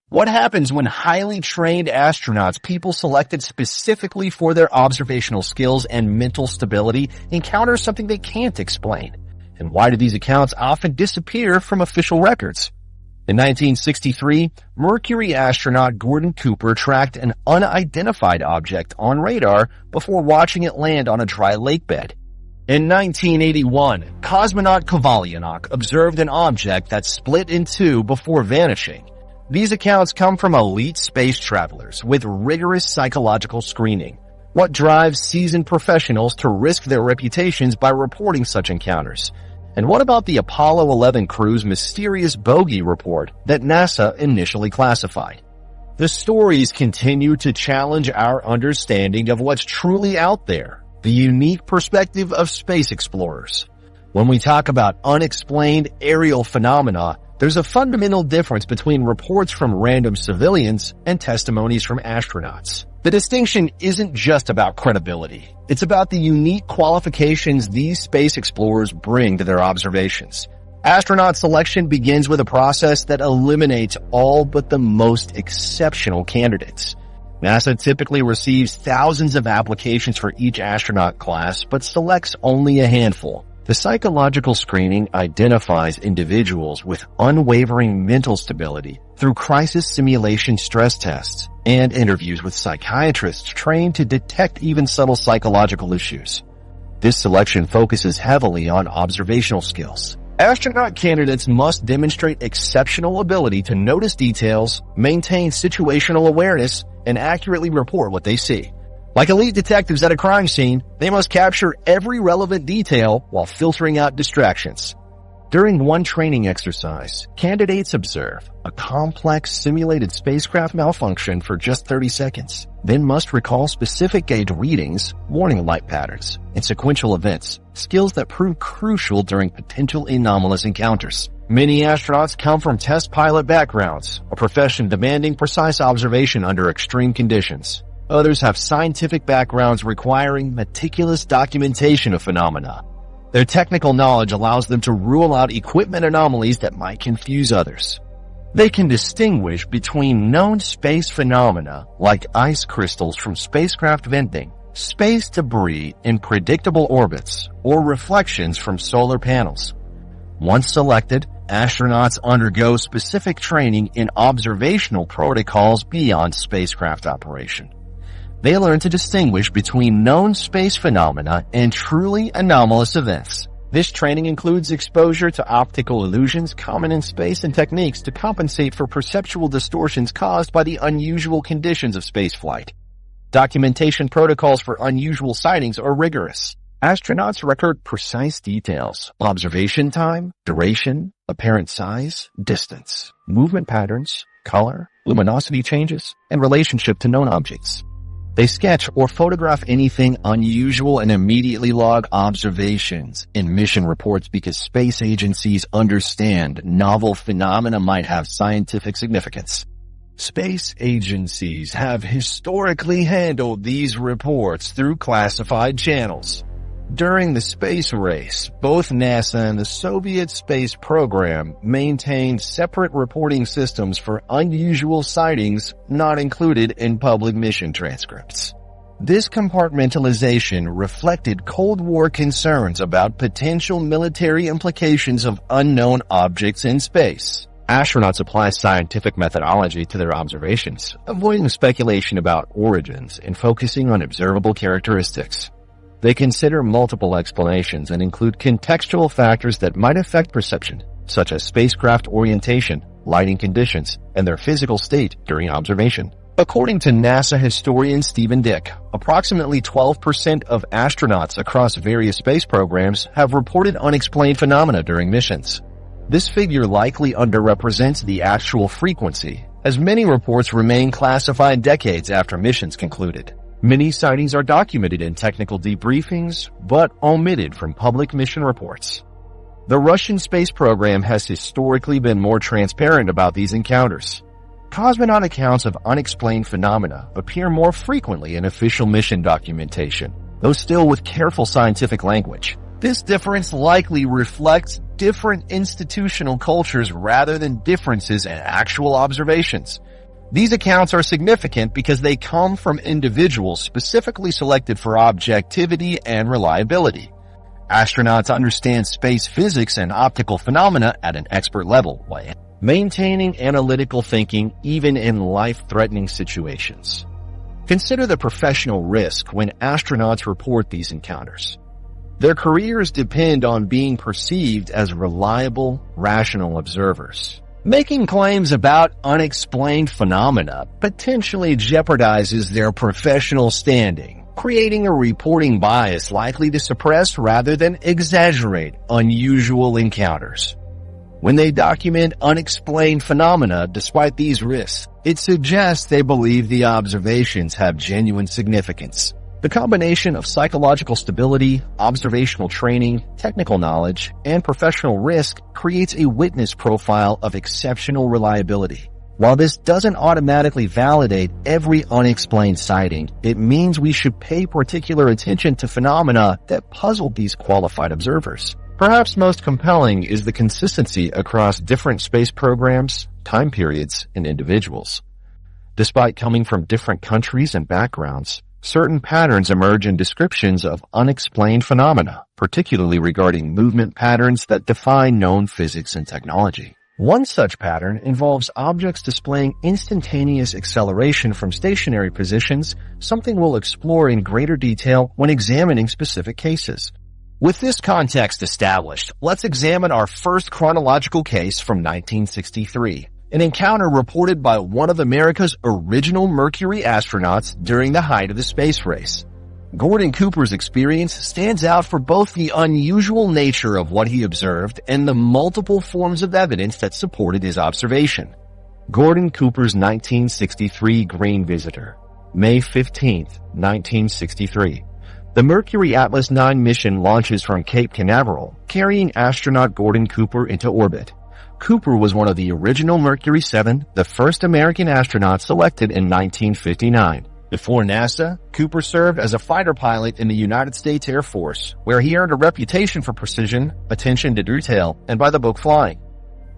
What happens when highly trained astronauts, people selected specifically for their observational skills and mental stability, encounter something they can't explain? And why do these accounts often disappear from official records? In 1963, Mercury astronaut Gordon Cooper tracked an unidentified object on radar before watching it land on a dry lake bed. In 1981, cosmonaut Kovalyonok observed an object that split in two before vanishing. These accounts come from elite space travelers with rigorous psychological screening. What drives seasoned professionals to risk their reputations by reporting such encounters? And what about the Apollo 11 crew's mysterious bogey report that NASA initially classified? The stories continue to challenge our understanding of what's truly out there, the unique perspective of space explorers. When we talk about unexplained aerial phenomena, there's a fundamental difference between reports from random civilians and testimonies from astronauts. The distinction isn't just about credibility. It's about the unique qualifications these space explorers bring to their observations. Astronaut selection begins with a process that eliminates all but the most exceptional candidates. NASA typically receives thousands of applications for each astronaut class, but selects only a handful. The psychological screening identifies individuals with unwavering mental stability through crisis simulation stress tests and interviews with psychiatrists trained to detect even subtle psychological issues. This selection focuses heavily on observational skills. Astronaut candidates must demonstrate exceptional ability to notice details, maintain situational awareness, and accurately report what they see. Like elite detectives at a crime scene, they must capture every relevant detail while filtering out distractions. During one training exercise, candidates observe a complex simulated spacecraft malfunction for just 30 seconds, then must recall specific gauge readings, warning light patterns, and sequential events, skills that prove crucial during potential anomalous encounters. Many astronauts come from test pilot backgrounds, a profession demanding precise observation under extreme conditions. Others have scientific backgrounds requiring meticulous documentation of phenomena. Their technical knowledge allows them to rule out equipment anomalies that might confuse others. They can distinguish between known space phenomena like ice crystals from spacecraft venting, space debris in predictable orbits, or reflections from solar panels. Once selected, astronauts undergo specific training in observational protocols beyond spacecraft operation. They learn to distinguish between known space phenomena and truly anomalous events. This training includes exposure to optical illusions common in space and techniques to compensate for perceptual distortions caused by the unusual conditions of spaceflight. Documentation protocols for unusual sightings are rigorous. Astronauts record precise details: observation time, duration, apparent size, distance, movement patterns, color, luminosity changes, and relationship to known objects. They sketch or photograph anything unusual and immediately log observations in mission reports because space agencies understand novel phenomena might have scientific significance. Space agencies have historically handled these reports through classified channels. During the space race, both NASA and the Soviet space program maintained separate reporting systems for unusual sightings not included in public mission transcripts. This compartmentalization reflected Cold War concerns about potential military implications of unknown objects in space. Astronauts apply scientific methodology to their observations, avoiding speculation about origins and focusing on observable characteristics. They consider multiple explanations and include contextual factors that might affect perception, such as spacecraft orientation, lighting conditions, and their physical state during observation. According to NASA historian Stephen Dick, approximately 12% of astronauts across various space programs have reported unexplained phenomena during missions. This figure likely underrepresents the actual frequency, as many reports remain classified decades after missions concluded. Many sightings are documented in technical debriefings, but omitted from public mission reports. The Russian space program has historically been more transparent about these encounters. Cosmonaut accounts of unexplained phenomena appear more frequently in official mission documentation, though still with careful scientific language. This difference likely reflects different institutional cultures rather than differences in actual observations. These accounts are significant because they come from individuals specifically selected for objectivity and reliability. Astronauts understand space physics and optical phenomena at an expert level, while maintaining analytical thinking even in life-threatening situations. Consider the professional risk when astronauts report these encounters. Their careers depend on being perceived as reliable, rational observers. Making claims about unexplained phenomena potentially jeopardizes their professional standing, creating a reporting bias likely to suppress rather than exaggerate unusual encounters. When they document unexplained phenomena despite these risks, it suggests they believe the observations have genuine significance. The combination of psychological stability, observational training, technical knowledge, and professional risk creates a witness profile of exceptional reliability. While this doesn't automatically validate every unexplained sighting, it means we should pay particular attention to phenomena that puzzled these qualified observers. Perhaps most compelling is the consistency across different space programs, time periods, and individuals. Despite coming from different countries and backgrounds, certain patterns emerge in descriptions of unexplained phenomena, particularly regarding movement patterns that defy known physics and technology. One such pattern involves objects displaying instantaneous acceleration from stationary positions, something we'll explore in greater detail when examining specific cases. With this context established, let's examine our first chronological case from 1963, an encounter reported by one of America's original Mercury astronauts during the height of the space race. Gordon Cooper's experience stands out for both the unusual nature of what he observed and the multiple forms of evidence that supported his observation. Gordon Cooper's 1963 Green Visitor, May 15, 1963. The Mercury Atlas 9 mission launches from Cape Canaveral, carrying astronaut Gordon Cooper into orbit. Cooper was one of the original Mercury 7, the first American astronaut selected in 1959. Before NASA, Cooper served as a fighter pilot in the United States Air Force, where he earned a reputation for precision, attention to detail, and by-the-book flying.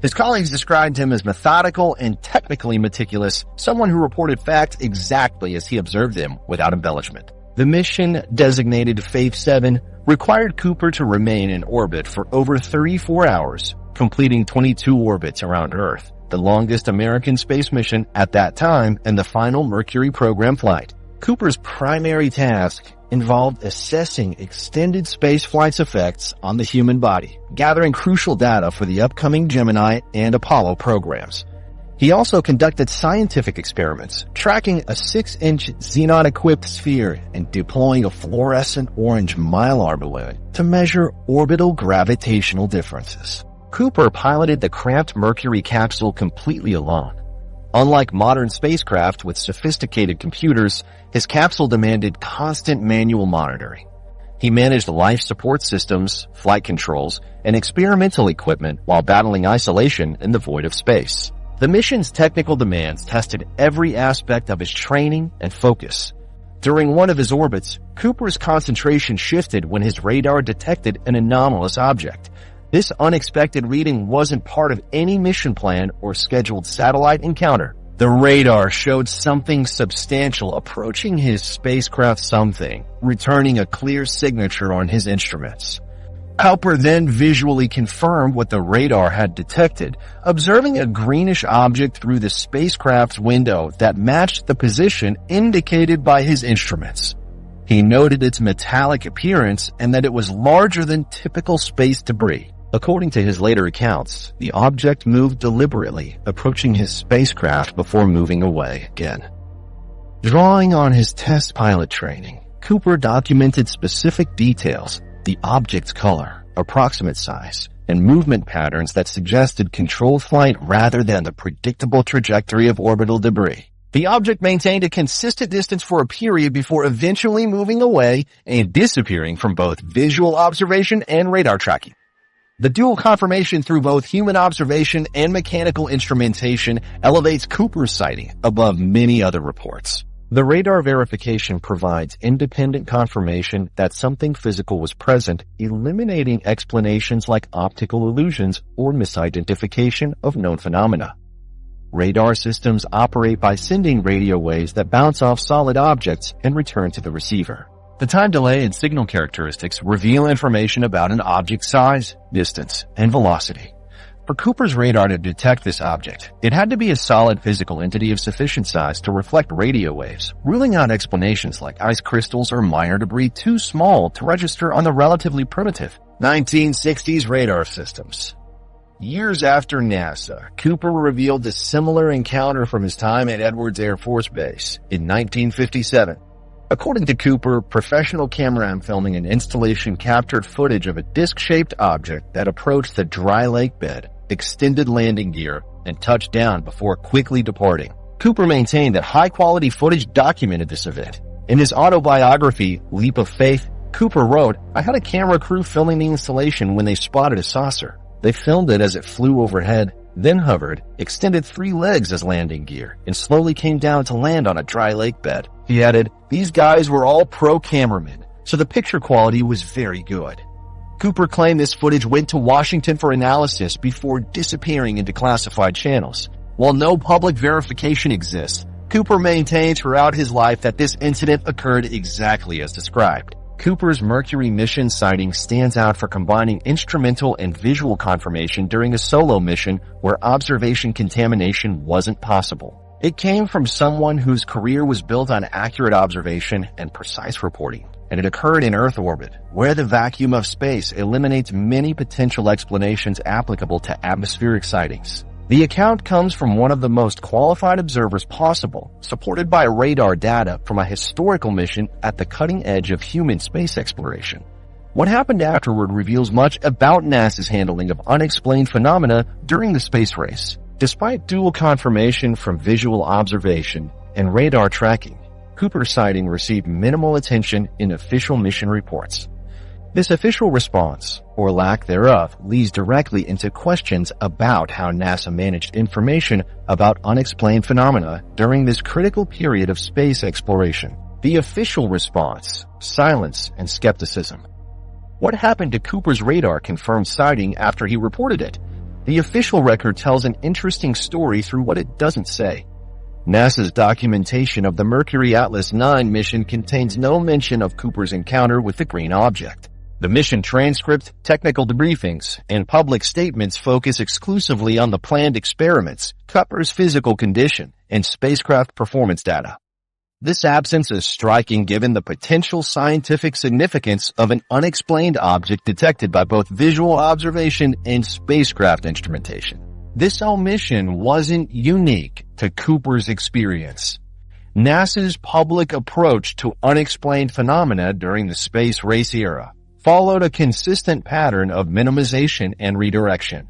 His colleagues described him as methodical and technically meticulous, someone who reported facts exactly as he observed them without embellishment. The mission, designated Faith 7, required Cooper to remain in orbit for over 34 hours, completing 22 orbits around Earth, the longest American space mission at that time and the final Mercury program flight. Cooper's primary task involved assessing extended space flight's effects on the human body, gathering crucial data for the upcoming Gemini and Apollo programs. He also conducted scientific experiments, tracking a 6-inch xenon-equipped sphere and deploying a fluorescent orange mylar balloon to measure orbital gravitational differences. Cooper piloted the cramped Mercury capsule completely alone. Unlike modern spacecraft with sophisticated computers, his capsule demanded constant manual monitoring. He managed life support systems, flight controls, and experimental equipment while battling isolation in the void of space. The mission's technical demands tested every aspect of his training and focus. During one of his orbits, Cooper's concentration shifted when his radar detected an anomalous object. This unexpected reading wasn't part of any mission plan or scheduled satellite encounter. The radar showed something substantial approaching his spacecraft something, returning a clear signature on his instruments. Cooper then visually confirmed what the radar had detected, observing a greenish object through the spacecraft's window that matched the position indicated by his instruments. He noted its metallic appearance and that it was larger than typical space debris. According to his later accounts, the object moved deliberately, approaching his spacecraft before moving away again. Drawing on his test pilot training, Cooper documented specific details, the object's color, approximate size, and movement patterns that suggested controlled flight rather than the predictable trajectory of orbital debris. The object maintained a consistent distance for a period before eventually moving away and disappearing from both visual observation and radar tracking. The dual confirmation through both human observation and mechanical instrumentation elevates Cooper's sighting above many other reports. The radar verification provides independent confirmation that something physical was present, eliminating explanations like optical illusions or misidentification of known phenomena. Radar systems operate by sending radio waves that bounce off solid objects and return to the receiver. The time delay and signal characteristics reveal information about an object's size, distance, and velocity. For Cooper's radar to detect this object, it had to be a solid physical entity of sufficient size to reflect radio waves, ruling out explanations like ice crystals or minor debris too small to register on the relatively primitive 1960s radar systems. Years after NASA, Cooper revealed a similar encounter from his time at Edwards Air Force Base in 1957. According to Cooper, professional cameramen filming an installation captured footage of a disc-shaped object that approached the dry lake bed, extended landing gear, and touched down before quickly departing. Cooper maintained that high-quality footage documented this event. In his autobiography, Leap of Faith, Cooper wrote, "I had a camera crew filming the installation when they spotted a saucer. They filmed it as it flew overhead, then hovered, extended 3 legs as landing gear, and slowly came down to land on a dry lake bed." He added, "These guys were all pro cameramen, so the picture quality was very good." Cooper claimed this footage went to Washington for analysis before disappearing into classified channels. While no public verification exists, Cooper maintained throughout his life that this incident occurred exactly as described. Cooper's Mercury mission sighting stands out for combining instrumental and visual confirmation during a solo mission where observation contamination wasn't possible. It came from someone whose career was built on accurate observation and precise reporting, and it occurred in Earth orbit, where the vacuum of space eliminates many potential explanations applicable to atmospheric sightings. The account comes from one of the most qualified observers possible, supported by radar data from a historical mission at the cutting edge of human space exploration. What happened afterward reveals much about NASA's handling of unexplained phenomena during the space race. Despite dual confirmation from visual observation and radar tracking, Cooper's sighting received minimal attention in official mission reports. This official response, or lack thereof, leads directly into questions about how NASA managed information about unexplained phenomena during this critical period of space exploration. The official response: silence and skepticism. What happened to Cooper's radar-confirmed sighting after he reported it? The official record tells an interesting story through what it doesn't say. NASA's documentation of the Mercury Atlas 9 mission contains no mention of Cooper's encounter with the green object. The mission transcript, technical debriefings, and public statements focus exclusively on the planned experiments, Cooper's physical condition, and spacecraft performance data. This absence is striking given the potential scientific significance of an unexplained object detected by both visual observation and spacecraft instrumentation. This omission wasn't unique to Cooper's experience. NASA's public approach to unexplained phenomena during the space race era followed a consistent pattern of minimization and redirection.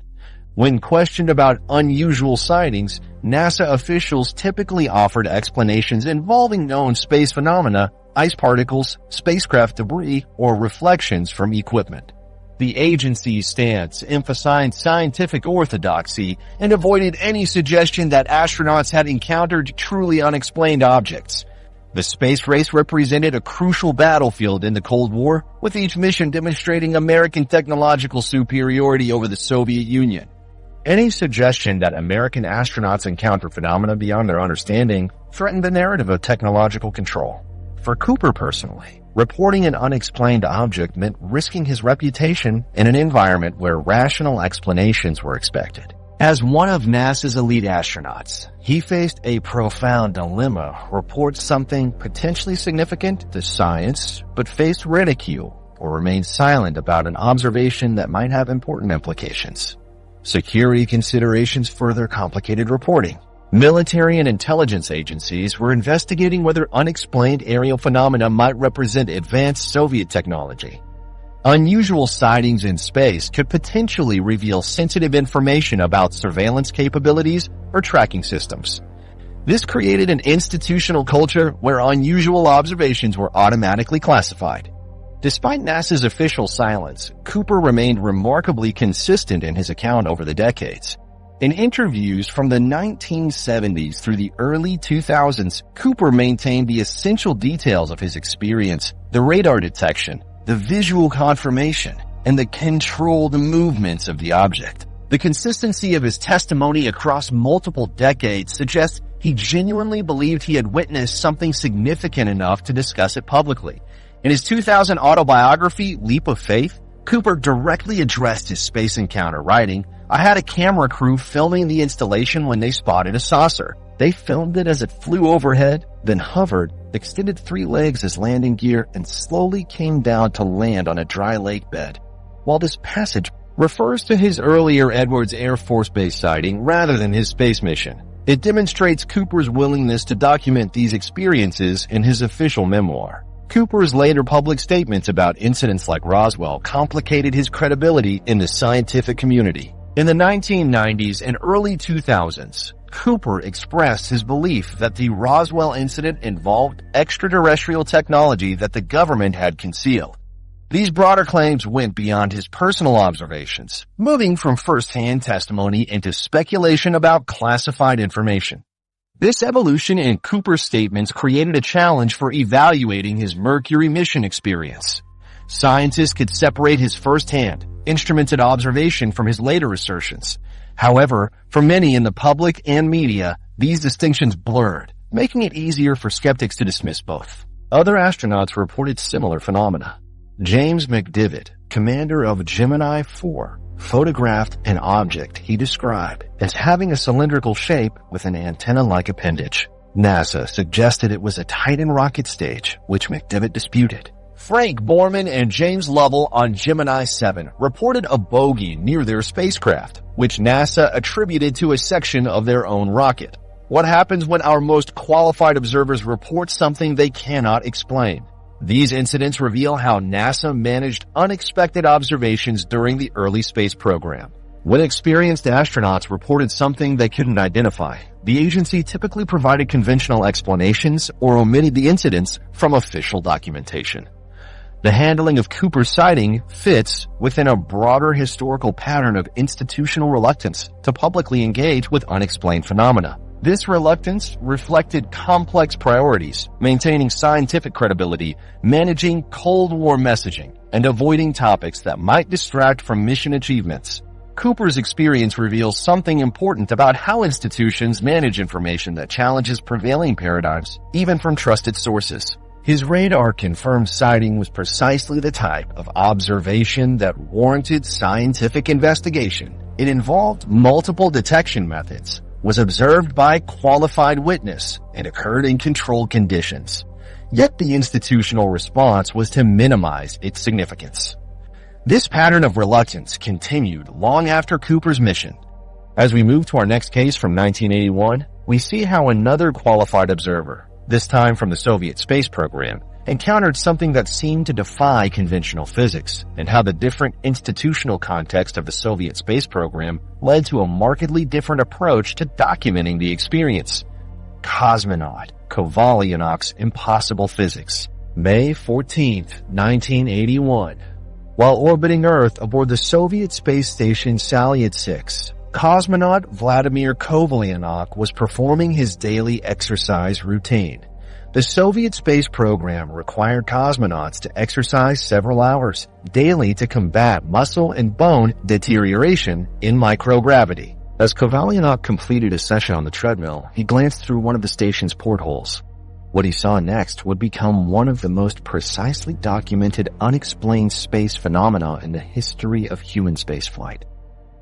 When questioned about unusual sightings, NASA officials typically offered explanations involving known space phenomena, ice particles, spacecraft debris, or reflections from equipment. The agency's stance emphasized scientific orthodoxy and avoided any suggestion that astronauts had encountered truly unexplained objects. The space race represented a crucial battlefield in the Cold War, with each mission demonstrating American technological superiority over the Soviet Union. Any suggestion that American astronauts encountered phenomena beyond their understanding threatened the narrative of technological control. For Cooper personally, reporting an unexplained object meant risking his reputation in an environment where rational explanations were expected. As one of NASA's elite astronauts, he faced a profound dilemma: report something potentially significant to science, but face ridicule, or remain silent about an observation that might have important implications. Security considerations further complicated reporting. Military and intelligence agencies were investigating whether unexplained aerial phenomena might represent advanced Soviet technology. Unusual sightings in space could potentially reveal sensitive information about surveillance capabilities or tracking systems. This created an institutional culture where unusual observations were automatically classified. Despite NASA's official silence, Cooper remained remarkably consistent in his account over the decades. In interviews from the 1970s through the early 2000s, Cooper maintained the essential details of his experience: the radar detection, the visual confirmation, and the controlled movements of the object. The consistency of his testimony across multiple decades suggests he genuinely believed he had witnessed something significant enough to discuss it publicly. In his 2000 autobiography, Leap of Faith, Cooper directly addressed his space encounter, writing, "I had a camera crew filming the installation when they spotted a saucer. They filmed it as it flew overhead, then hovered, extended 3 legs as landing gear, and slowly came down to land on a dry lake bed." While this passage refers to his earlier Edwards Air Force Base sighting rather than his space mission, it demonstrates Cooper's willingness to document these experiences in his official memoir. Cooper's later public statements about incidents like Roswell complicated his credibility in the scientific community. In the 1990s and early 2000s, Cooper expressed his belief that the Roswell incident involved extraterrestrial technology that the government had concealed. These broader claims went beyond his personal observations, moving from first-hand testimony into speculation about classified information. This evolution in Cooper's statements created a challenge for evaluating his Mercury mission experience. Scientists could separate his first-hand, instrumented observation from his later assertions. However, for many in the public and media, these distinctions blurred, making it easier for skeptics to dismiss both. Other astronauts reported similar phenomena. James McDivitt, commander of Gemini 4, photographed an object he described as having a cylindrical shape with an antenna-like appendage. NASA suggested it was a Titan rocket stage, which McDivitt disputed. Frank Borman and James Lovell on Gemini 7 reported a bogey near their spacecraft, which NASA attributed to a section of their own rocket. What happens when our most qualified observers report something they cannot explain? These incidents reveal how NASA managed unexpected observations during the early space program. When experienced astronauts reported something they couldn't identify, the agency typically provided conventional explanations or omitted the incidents from official documentation. The handling of Cooper's sighting fits within a broader historical pattern of institutional reluctance to publicly engage with unexplained phenomena. This reluctance reflected complex priorities, maintaining scientific credibility, managing Cold War messaging, and avoiding topics that might distract from mission achievements. Cooper's experience reveals something important about how institutions manage information that challenges prevailing paradigms, even from trusted sources. His radar-confirmed sighting was precisely the type of observation that warranted scientific investigation. It involved multiple detection methods, was observed by qualified witness, and occurred in controlled conditions. Yet the institutional response was to minimize its significance. This pattern of reluctance continued long after Cooper's mission. As we move to our next case from 1981, we see how another qualified observer, this time from the Soviet space program, encountered something that seemed to defy conventional physics, and how the different institutional context of the Soviet space program led to a markedly different approach to documenting the experience. Cosmonaut, Kovalyonok's Impossible Physics. May 14, 1981. While orbiting Earth aboard the Soviet space station Salyut 6, cosmonaut Vladimir Kovalyonok was performing his daily exercise routine. The Soviet space program required cosmonauts to exercise several hours daily to combat muscle and bone deterioration in microgravity. As Kovalyonok completed a session on the treadmill, he glanced through one of the station's portholes. What he saw next would become one of the most precisely documented unexplained space phenomena in the history of human spaceflight.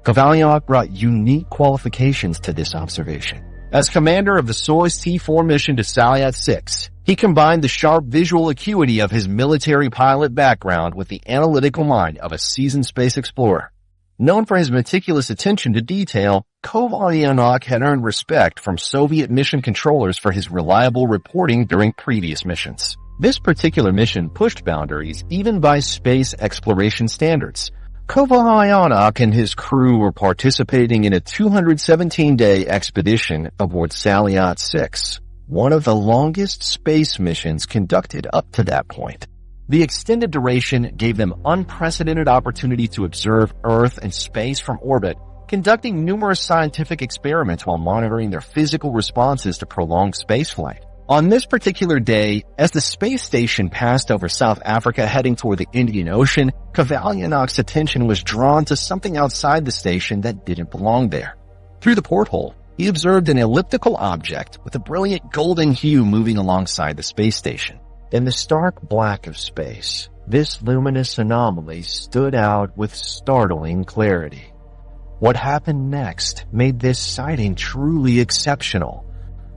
Kovalyonok brought unique qualifications to this observation. As commander of the Soyuz T-4 mission to Salyut 6, he combined the sharp visual acuity of his military pilot background with the analytical mind of a seasoned space explorer. Known for his meticulous attention to detail, Kovalyonok had earned respect from Soviet mission controllers for his reliable reporting during previous missions. This particular mission pushed boundaries even by space exploration standards. Kovalyonok and his crew were participating in a 217-day expedition aboard Salyut 6, one of the longest space missions conducted up to that point. The extended duration gave them unprecedented opportunity to observe Earth and space from orbit conducting numerous scientific experiments while monitoring their physical responses to prolonged spaceflight. On this particular day, as the space station passed over South Africa heading toward the Indian Ocean, Kovalyonok's attention was drawn to something outside the station that didn't belong there. Through the porthole, he observed an elliptical object with a brilliant golden hue moving alongside the space station. In the stark black of space, this luminous anomaly stood out with startling clarity. What happened next made this sighting truly exceptional.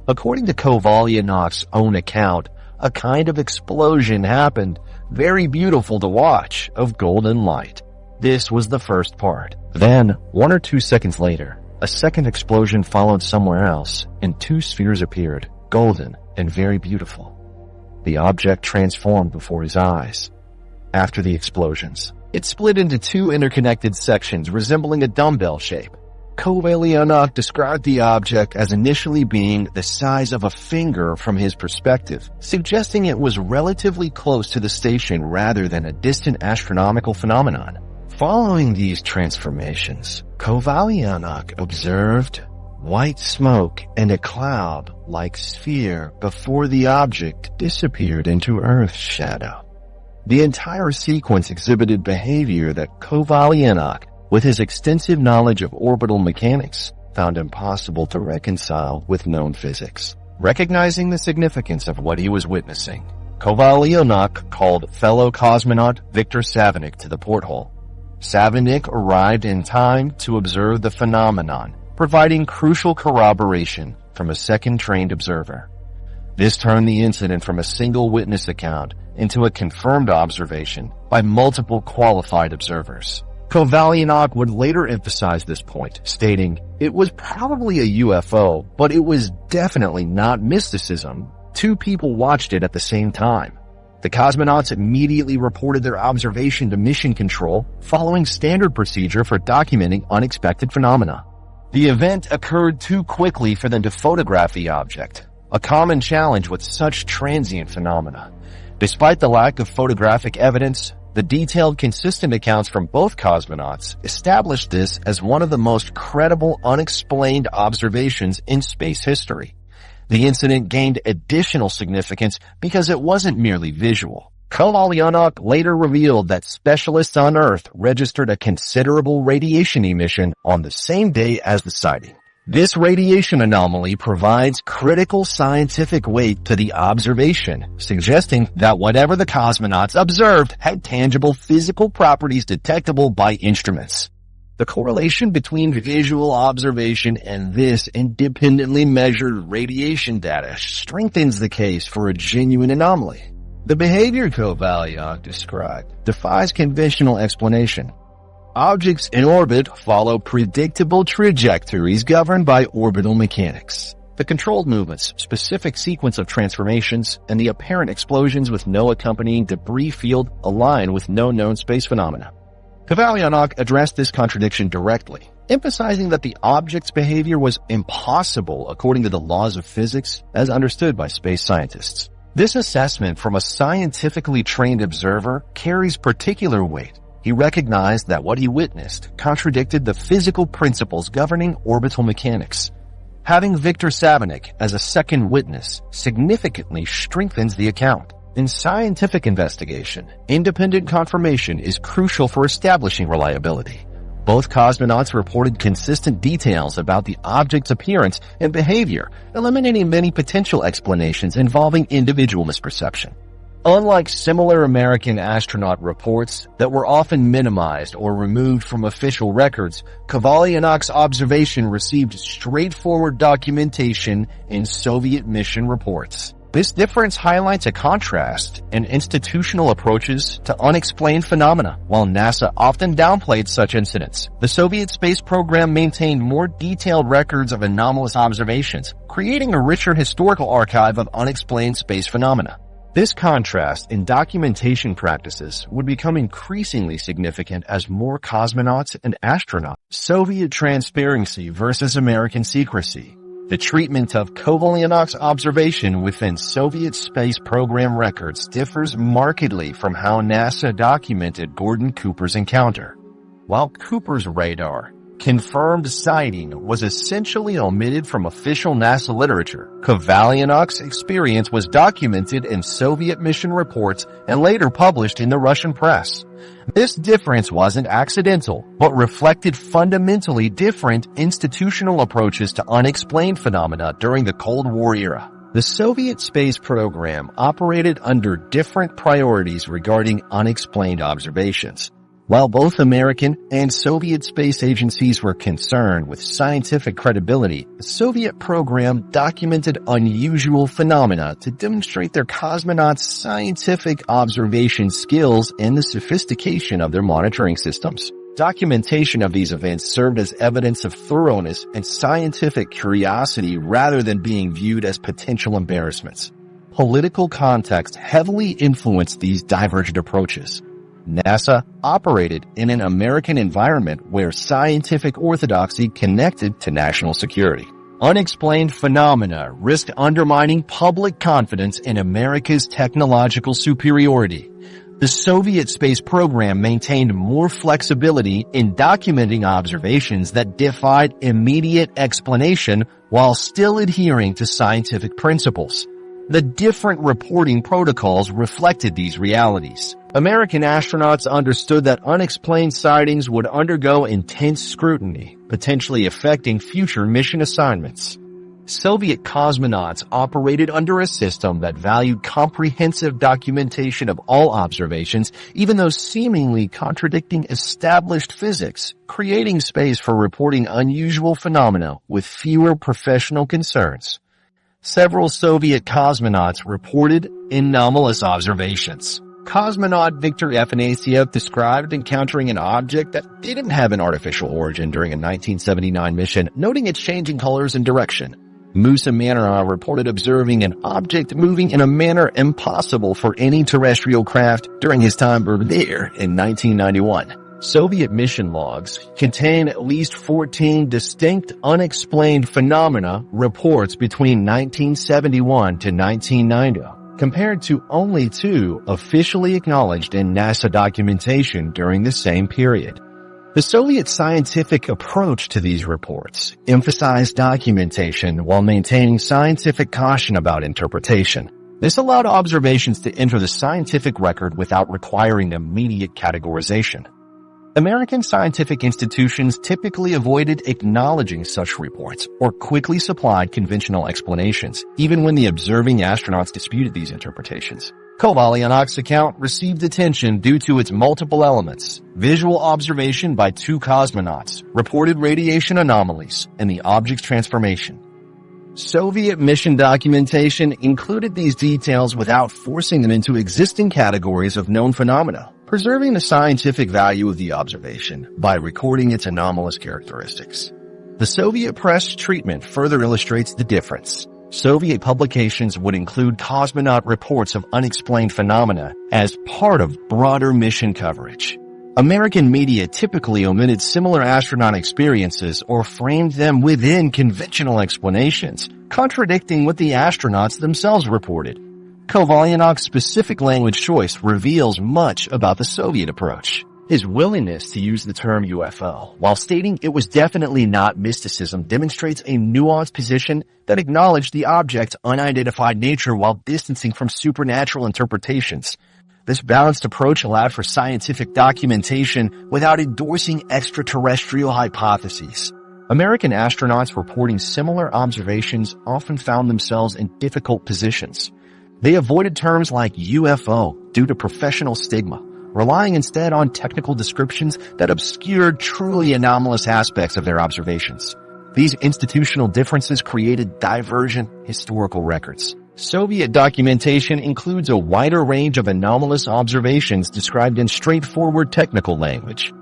According to Kovalyonok's own account, a kind of explosion happened, very beautiful to watch, of golden light. This was the first part. Then, 1 or 2 seconds later, a second explosion followed somewhere else, and 2 spheres appeared, golden and very beautiful. The object transformed before his eyes. After the explosions, it split into 2 interconnected sections resembling a dumbbell shape. Kovalyonok described the object as initially being the size of a finger from his perspective, suggesting it was relatively close to the station rather than a distant astronomical phenomenon. Following these transformations, Kovalyonok observed white smoke and a cloud-like sphere before the object disappeared into Earth's shadow. The entire sequence exhibited behavior that Kovalyonok, with his extensive knowledge of orbital mechanics, found impossible to reconcile with known physics. Recognizing the significance of what he was witnessing, Kovalyonok called fellow cosmonaut Viktor Savinykh to the porthole. Savinykh arrived in time to observe the phenomenon, providing crucial corroboration from a second trained observer. This turned the incident from a single witness account into a confirmed observation by multiple qualified observers. Kovalyonok would later emphasize this point, stating, "It was probably a UFO, but it was definitely not mysticism. 2 people watched it at the same time." The cosmonauts immediately reported their observation to mission control, following standard procedure for documenting unexpected phenomena. The event occurred too quickly for them to photograph the object, a common challenge with such transient phenomena. Despite the lack of photographic evidence, the detailed, consistent accounts from both cosmonauts established this as one of the most credible unexplained observations in space history. The incident gained additional significance because it wasn't merely visual. Kovalyonok later revealed that specialists on Earth registered a considerable radiation emission on the same day as the sighting. This radiation anomaly provides critical scientific weight to the observation, suggesting that whatever the cosmonauts observed had tangible physical properties detectable by instruments. The correlation between visual observation and this independently measured radiation data strengthens the case for a genuine anomaly. The behavior Kovalyonok described defies conventional explanation. Objects in orbit follow predictable trajectories governed by orbital mechanics. The controlled movements, specific sequence of transformations, and the apparent explosions with no accompanying debris field align with no known space phenomena. Kovalyonok addressed this contradiction directly, emphasizing that the object's behavior was impossible according to the laws of physics as understood by space scientists. This assessment from a scientifically trained observer carries particular weight. He recognized that what he witnessed contradicted the physical principles governing orbital mechanics. Having Viktor Savinykh as a second witness significantly strengthens the account. In scientific investigation, independent confirmation is crucial for establishing reliability. Both cosmonauts reported consistent details about the object's appearance and behavior, eliminating many potential explanations involving individual misperception. Unlike similar American astronaut reports that were often minimized or removed from official records, Kovalyonok's observation received straightforward documentation in Soviet mission reports. This difference highlights a contrast in institutional approaches to unexplained phenomena. While NASA often downplayed such incidents, the Soviet space program maintained more detailed records of anomalous observations, creating a richer historical archive of unexplained space phenomena. This contrast in documentation practices would become increasingly significant as more cosmonauts and astronauts. Soviet transparency versus American secrecy. The treatment of Kovalyonok's observation within Soviet space program records differs markedly from how NASA documented Gordon Cooper's encounter. While Cooper's radar confirmed sighting was essentially omitted from official NASA literature. Kovalyonok's experience was documented in Soviet mission reports and later published in the Russian press. This difference wasn't accidental, but reflected fundamentally different institutional approaches to unexplained phenomena during the Cold War era. The Soviet space program operated under different priorities regarding unexplained observations. While both American and Soviet space agencies were concerned with scientific credibility, the Soviet program documented unusual phenomena to demonstrate their cosmonauts' scientific observation skills and the sophistication of their monitoring systems. Documentation of these events served as evidence of thoroughness and scientific curiosity rather than being viewed as potential embarrassments. Political context heavily influenced these divergent approaches. NASA operated in an American environment where scientific orthodoxy connected to national security. Unexplained phenomena risked undermining public confidence in America's technological superiority. The Soviet space program maintained more flexibility in documenting observations that defied immediate explanation while still adhering to scientific principles. The different reporting protocols reflected these realities. American astronauts understood that unexplained sightings would undergo intense scrutiny, potentially affecting future mission assignments. Soviet cosmonauts operated under a system that valued comprehensive documentation of all observations, even those seemingly contradicting established physics, creating space for reporting unusual phenomena with fewer professional concerns. Several Soviet cosmonauts reported anomalous observations. Cosmonaut Viktor Afanasyev described encountering an object that didn't have an artificial origin during a 1979 mission, noting its changing colors and direction. Musa Manara reported observing an object moving in a manner impossible for any terrestrial craft during his time there in 1991. Soviet mission logs contain at least 14 distinct unexplained phenomena reports between 1971 to 1990. Compared to only 2 officially acknowledged in NASA documentation during the same period. The Soviet scientific approach to these reports emphasized documentation while maintaining scientific caution about interpretation. This allowed observations to enter the scientific record without requiring immediate categorization. American scientific institutions typically avoided acknowledging such reports or quickly supplied conventional explanations, even when the observing astronauts disputed these interpretations. Kovalyonok's account received attention due to its multiple elements: visual observation by 2 cosmonauts, reported radiation anomalies, and the object's transformation. Soviet mission documentation included these details without forcing them into existing categories of known phenomena, preserving the scientific value of the observation by recording its anomalous characteristics. The Soviet press treatment further illustrates the difference. Soviet publications would include cosmonaut reports of unexplained phenomena as part of broader mission coverage. American media typically omitted similar astronaut experiences or framed them within conventional explanations, contradicting what the astronauts themselves reported. Kovalyonok's specific language choice reveals much about the Soviet approach. His willingness to use the term UFO, while stating it was definitely not mysticism, demonstrates a nuanced position that acknowledged the object's unidentified nature while distancing from supernatural interpretations. This balanced approach allowed for scientific documentation without endorsing extraterrestrial hypotheses. American astronauts reporting similar observations often found themselves in difficult positions. They avoided terms like UFO due to professional stigma, relying instead on technical descriptions that obscured truly anomalous aspects of their observations. These institutional differences created divergent historical records. Soviet documentation includes a wider range of anomalous observations described in straightforward technical language.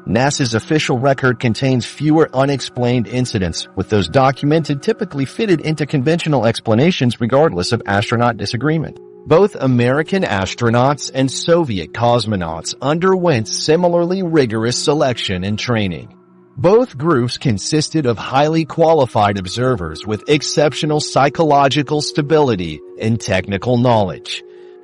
NASA's official record contains fewer unexplained incidents, with those documented typically fitted into conventional explanations regardless of astronaut disagreement. Both American astronauts and Soviet cosmonauts underwent similarly rigorous selection and training. Both groups consisted of highly qualified observers with exceptional psychological stability and technical knowledge.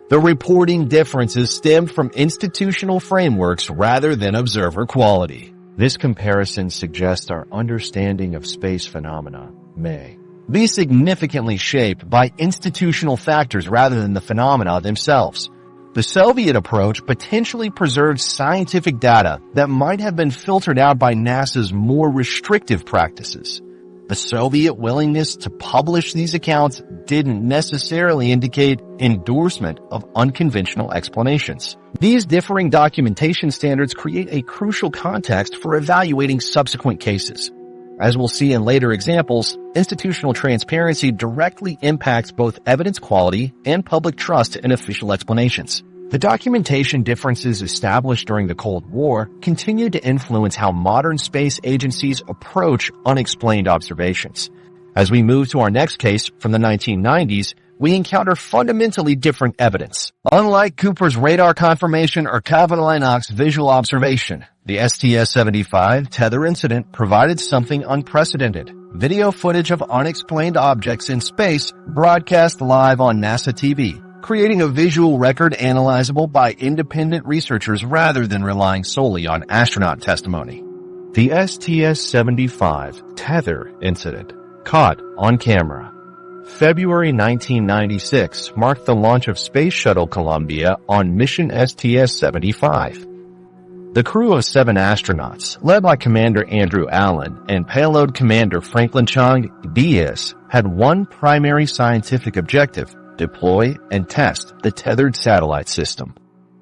The reporting differences stemmed from institutional frameworks rather than observer quality. This comparison suggests our understanding of space phenomena may be significantly shaped by institutional factors rather than the phenomena themselves. The Soviet approach potentially preserved scientific data that might have been filtered out by NASA's more restrictive practices. The Soviet willingness to publish these accounts didn't necessarily indicate endorsement of unconventional explanations. These differing documentation standards create a crucial context for evaluating subsequent cases. As we'll see in later examples, institutional transparency directly impacts both evidence quality and public trust in official explanations. The documentation differences established during the Cold War continue to influence how modern space agencies approach unexplained observations. As we move to our next case from the 1990s, we encounter fundamentally different evidence. Unlike Cooper's radar confirmation or Kovalyonok's visual observation, the STS-75 Tether incident provided something unprecedented. Video footage of unexplained objects in space broadcast live on NASA TV, creating a visual record analyzable by independent researchers rather than relying solely on astronaut testimony. The STS-75 Tether incident, caught on camera. February 1996 marked the launch of Space Shuttle Columbia on mission STS-75. The crew of 7 astronauts, led by Commander Andrew Allen and payload commander Franklin Chang Diaz, had one primary scientific objective: deploy and test the tethered satellite system.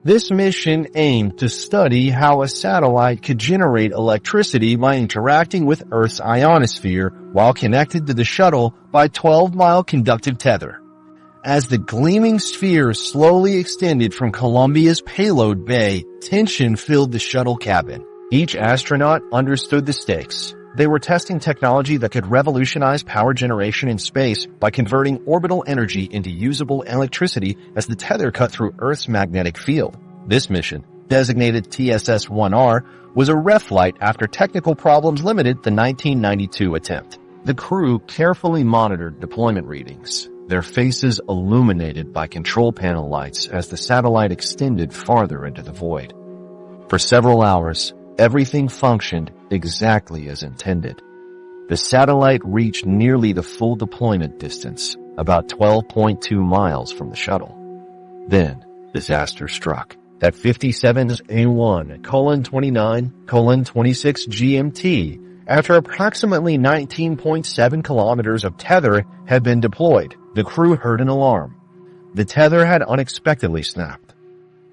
This mission aimed to study how a satellite could generate electricity by interacting with Earth's ionosphere while connected to the shuttle by 12-mile conductive tether. As the gleaming sphere slowly extended from Columbia's payload bay, tension filled the shuttle cabin. Each astronaut understood the stakes. They were testing technology that could revolutionize power generation in space by converting orbital energy into usable electricity as the tether cut through Earth's magnetic field. This mission, designated TSS-1R, was a reflight after technical problems limited the 1992 attempt. The crew carefully monitored deployment readings, their faces illuminated by control panel lights as the satellite extended farther into the void. For several hours, everything functioned exactly as intended. The satellite reached nearly the full deployment distance, about 12.2 miles from the shuttle. Then, disaster struck. At 57A1:29:26 GMT, after approximately 19.7 kilometers of tether had been deployed, the crew heard an alarm. The tether had unexpectedly snapped.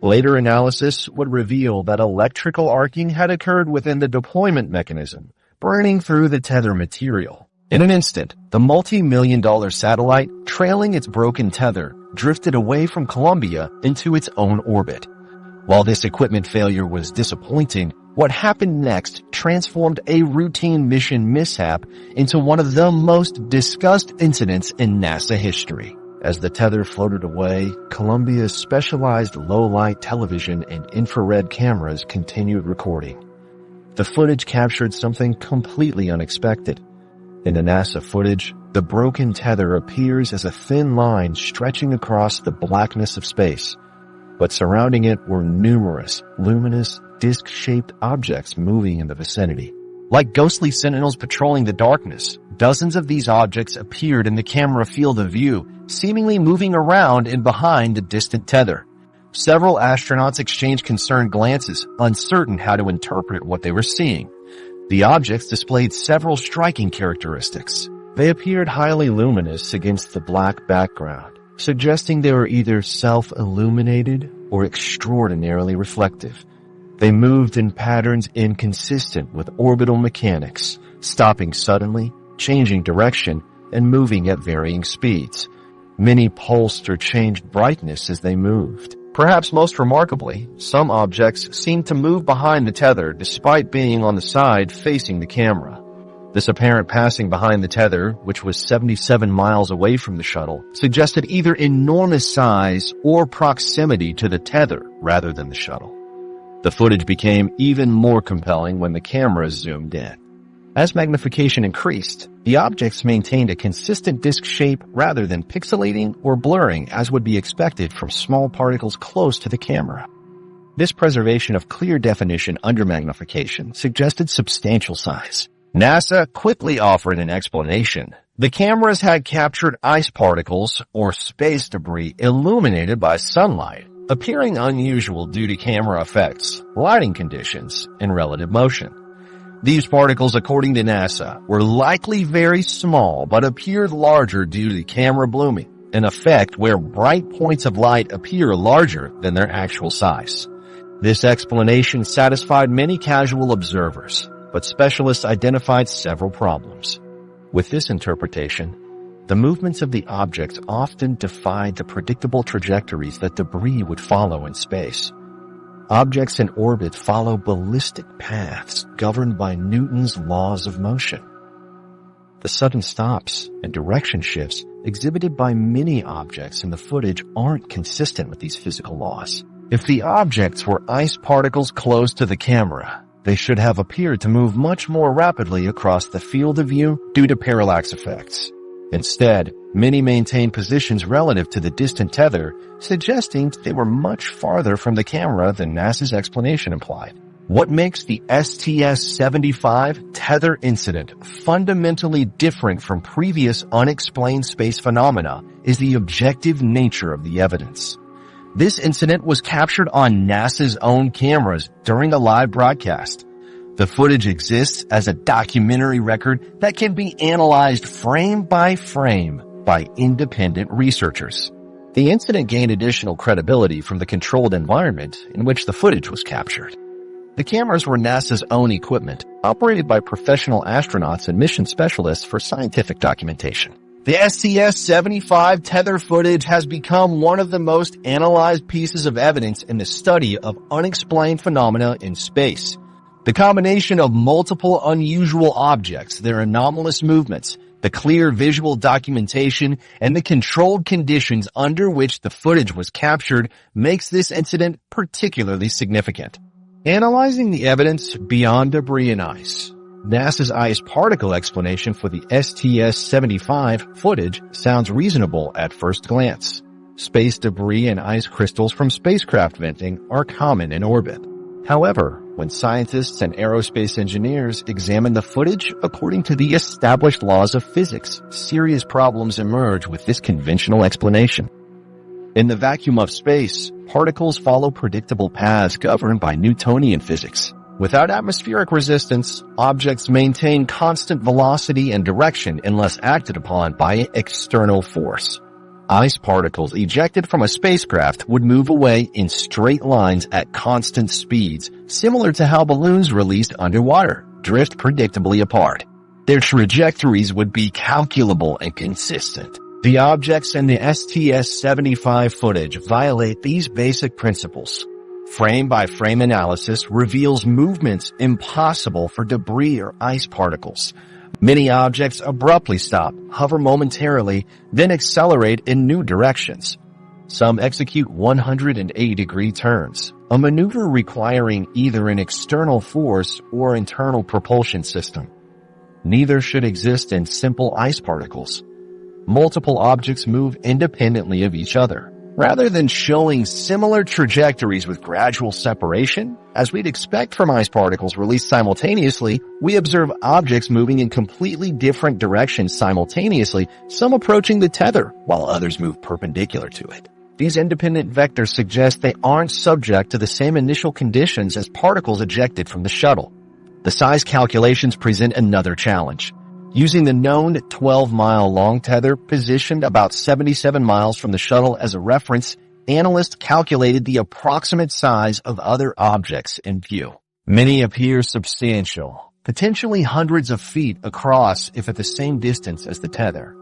Later analysis would reveal that electrical arcing had occurred within the deployment mechanism, burning through the tether material. In an instant, the multi-million-dollar satellite, trailing its broken tether, drifted away from Columbia into its own orbit. While this equipment failure was disappointing, what happened next transformed a routine mission mishap into one of the most discussed incidents in NASA history. As the tether floated away, Columbia's specialized low-light television and infrared cameras continued recording. The footage captured something completely unexpected. In the NASA footage, the broken tether appears as a thin line stretching across the blackness of space. But surrounding it were numerous, luminous, disc-shaped objects moving in the vicinity. Like ghostly sentinels patrolling the darkness, dozens of these objects appeared in the camera field of view, seemingly moving around and behind the distant tether. Several astronauts exchanged concerned glances, uncertain how to interpret what they were seeing. The objects displayed several striking characteristics. They appeared highly luminous against the black background, suggesting they were either self-illuminated or extraordinarily reflective. They moved in patterns inconsistent with orbital mechanics, stopping suddenly, changing direction, and moving at varying speeds. Many pulsed or changed brightness as they moved. Perhaps most remarkably, some objects seemed to move behind the tether despite being on the side facing the camera. This apparent passing behind the tether, which was 77 miles away from the shuttle, suggested either enormous size or proximity to the tether rather than the shuttle. The footage became even more compelling when the cameras zoomed in. As magnification increased, the objects maintained a consistent disc shape rather than pixelating or blurring as would be expected from small particles close to the camera. This preservation of clear definition under magnification suggested substantial size. NASA quickly offered an explanation. The cameras had captured ice particles or space debris illuminated by sunlight, appearing unusual due to camera effects, lighting conditions, and relative motion. These particles, according to NASA, were likely very small but appeared larger due to camera blooming, an effect where bright points of light appear larger than their actual size. This explanation satisfied many casual observers, but specialists identified several problems. With this interpretation, the movements of the objects often defied the predictable trajectories that debris would follow in space. Objects in orbit follow ballistic paths governed by Newton's laws of motion. The sudden stops and direction shifts exhibited by many objects in the footage aren't consistent with these physical laws. If the objects were ice particles close to the camera, they should have appeared to move much more rapidly across the field of view due to parallax effects. Instead, many maintained positions relative to the distant tether, suggesting they were much farther from the camera than NASA's explanation implied. What makes the STS-75 tether incident fundamentally different from previous unexplained space phenomena is the objective nature of the evidence. This incident was captured on NASA's own cameras during a live broadcast. The footage exists as a documentary record that can be analyzed frame by frame by independent researchers. The incident gained additional credibility from the controlled environment in which the footage was captured. The cameras were NASA's own equipment, operated by professional astronauts and mission specialists for scientific documentation. The STS-75 tether footage has become one of the most analyzed pieces of evidence in the study of unexplained phenomena in space. The combination of multiple unusual objects, their anomalous movements, the clear visual documentation, and the controlled conditions under which the footage was captured makes this incident particularly significant. Analyzing the evidence beyond debris and ice, NASA's ice particle explanation for the STS-75 footage sounds reasonable at first glance. Space debris and ice crystals from spacecraft venting are common in orbit. However, when scientists and aerospace engineers examine the footage according to the established laws of physics, serious problems emerge with this conventional explanation. In the vacuum of space, particles follow predictable paths governed by Newtonian physics. Without atmospheric resistance, objects maintain constant velocity and direction unless acted upon by external force. Ice particles ejected from a spacecraft would move away in straight lines at constant speeds, similar to how balloons released underwater drift predictably apart. Their trajectories would be calculable and consistent. The objects in the STS-75 footage violate these basic principles. Frame-by-frame analysis reveals movements impossible for debris or ice particles. Many objects abruptly stop, hover momentarily, then accelerate in new directions. Some execute 180-degree turns, a maneuver requiring either an external force or internal propulsion system. Neither should exist in simple ice particles. Multiple objects move independently of each other. Rather than showing similar trajectories with gradual separation, as we'd expect from ice particles released simultaneously, we observe objects moving in completely different directions simultaneously, some approaching the tether, while others move perpendicular to it. These independent vectors suggest they aren't subject to the same initial conditions as particles ejected from the shuttle. The size calculations present another challenge. Using the known 12-mile-long tether positioned about 77 miles from the shuttle as a reference, analysts calculated the approximate size of other objects in view. Many appear substantial, potentially hundreds of feet across if at the same distance as the tether.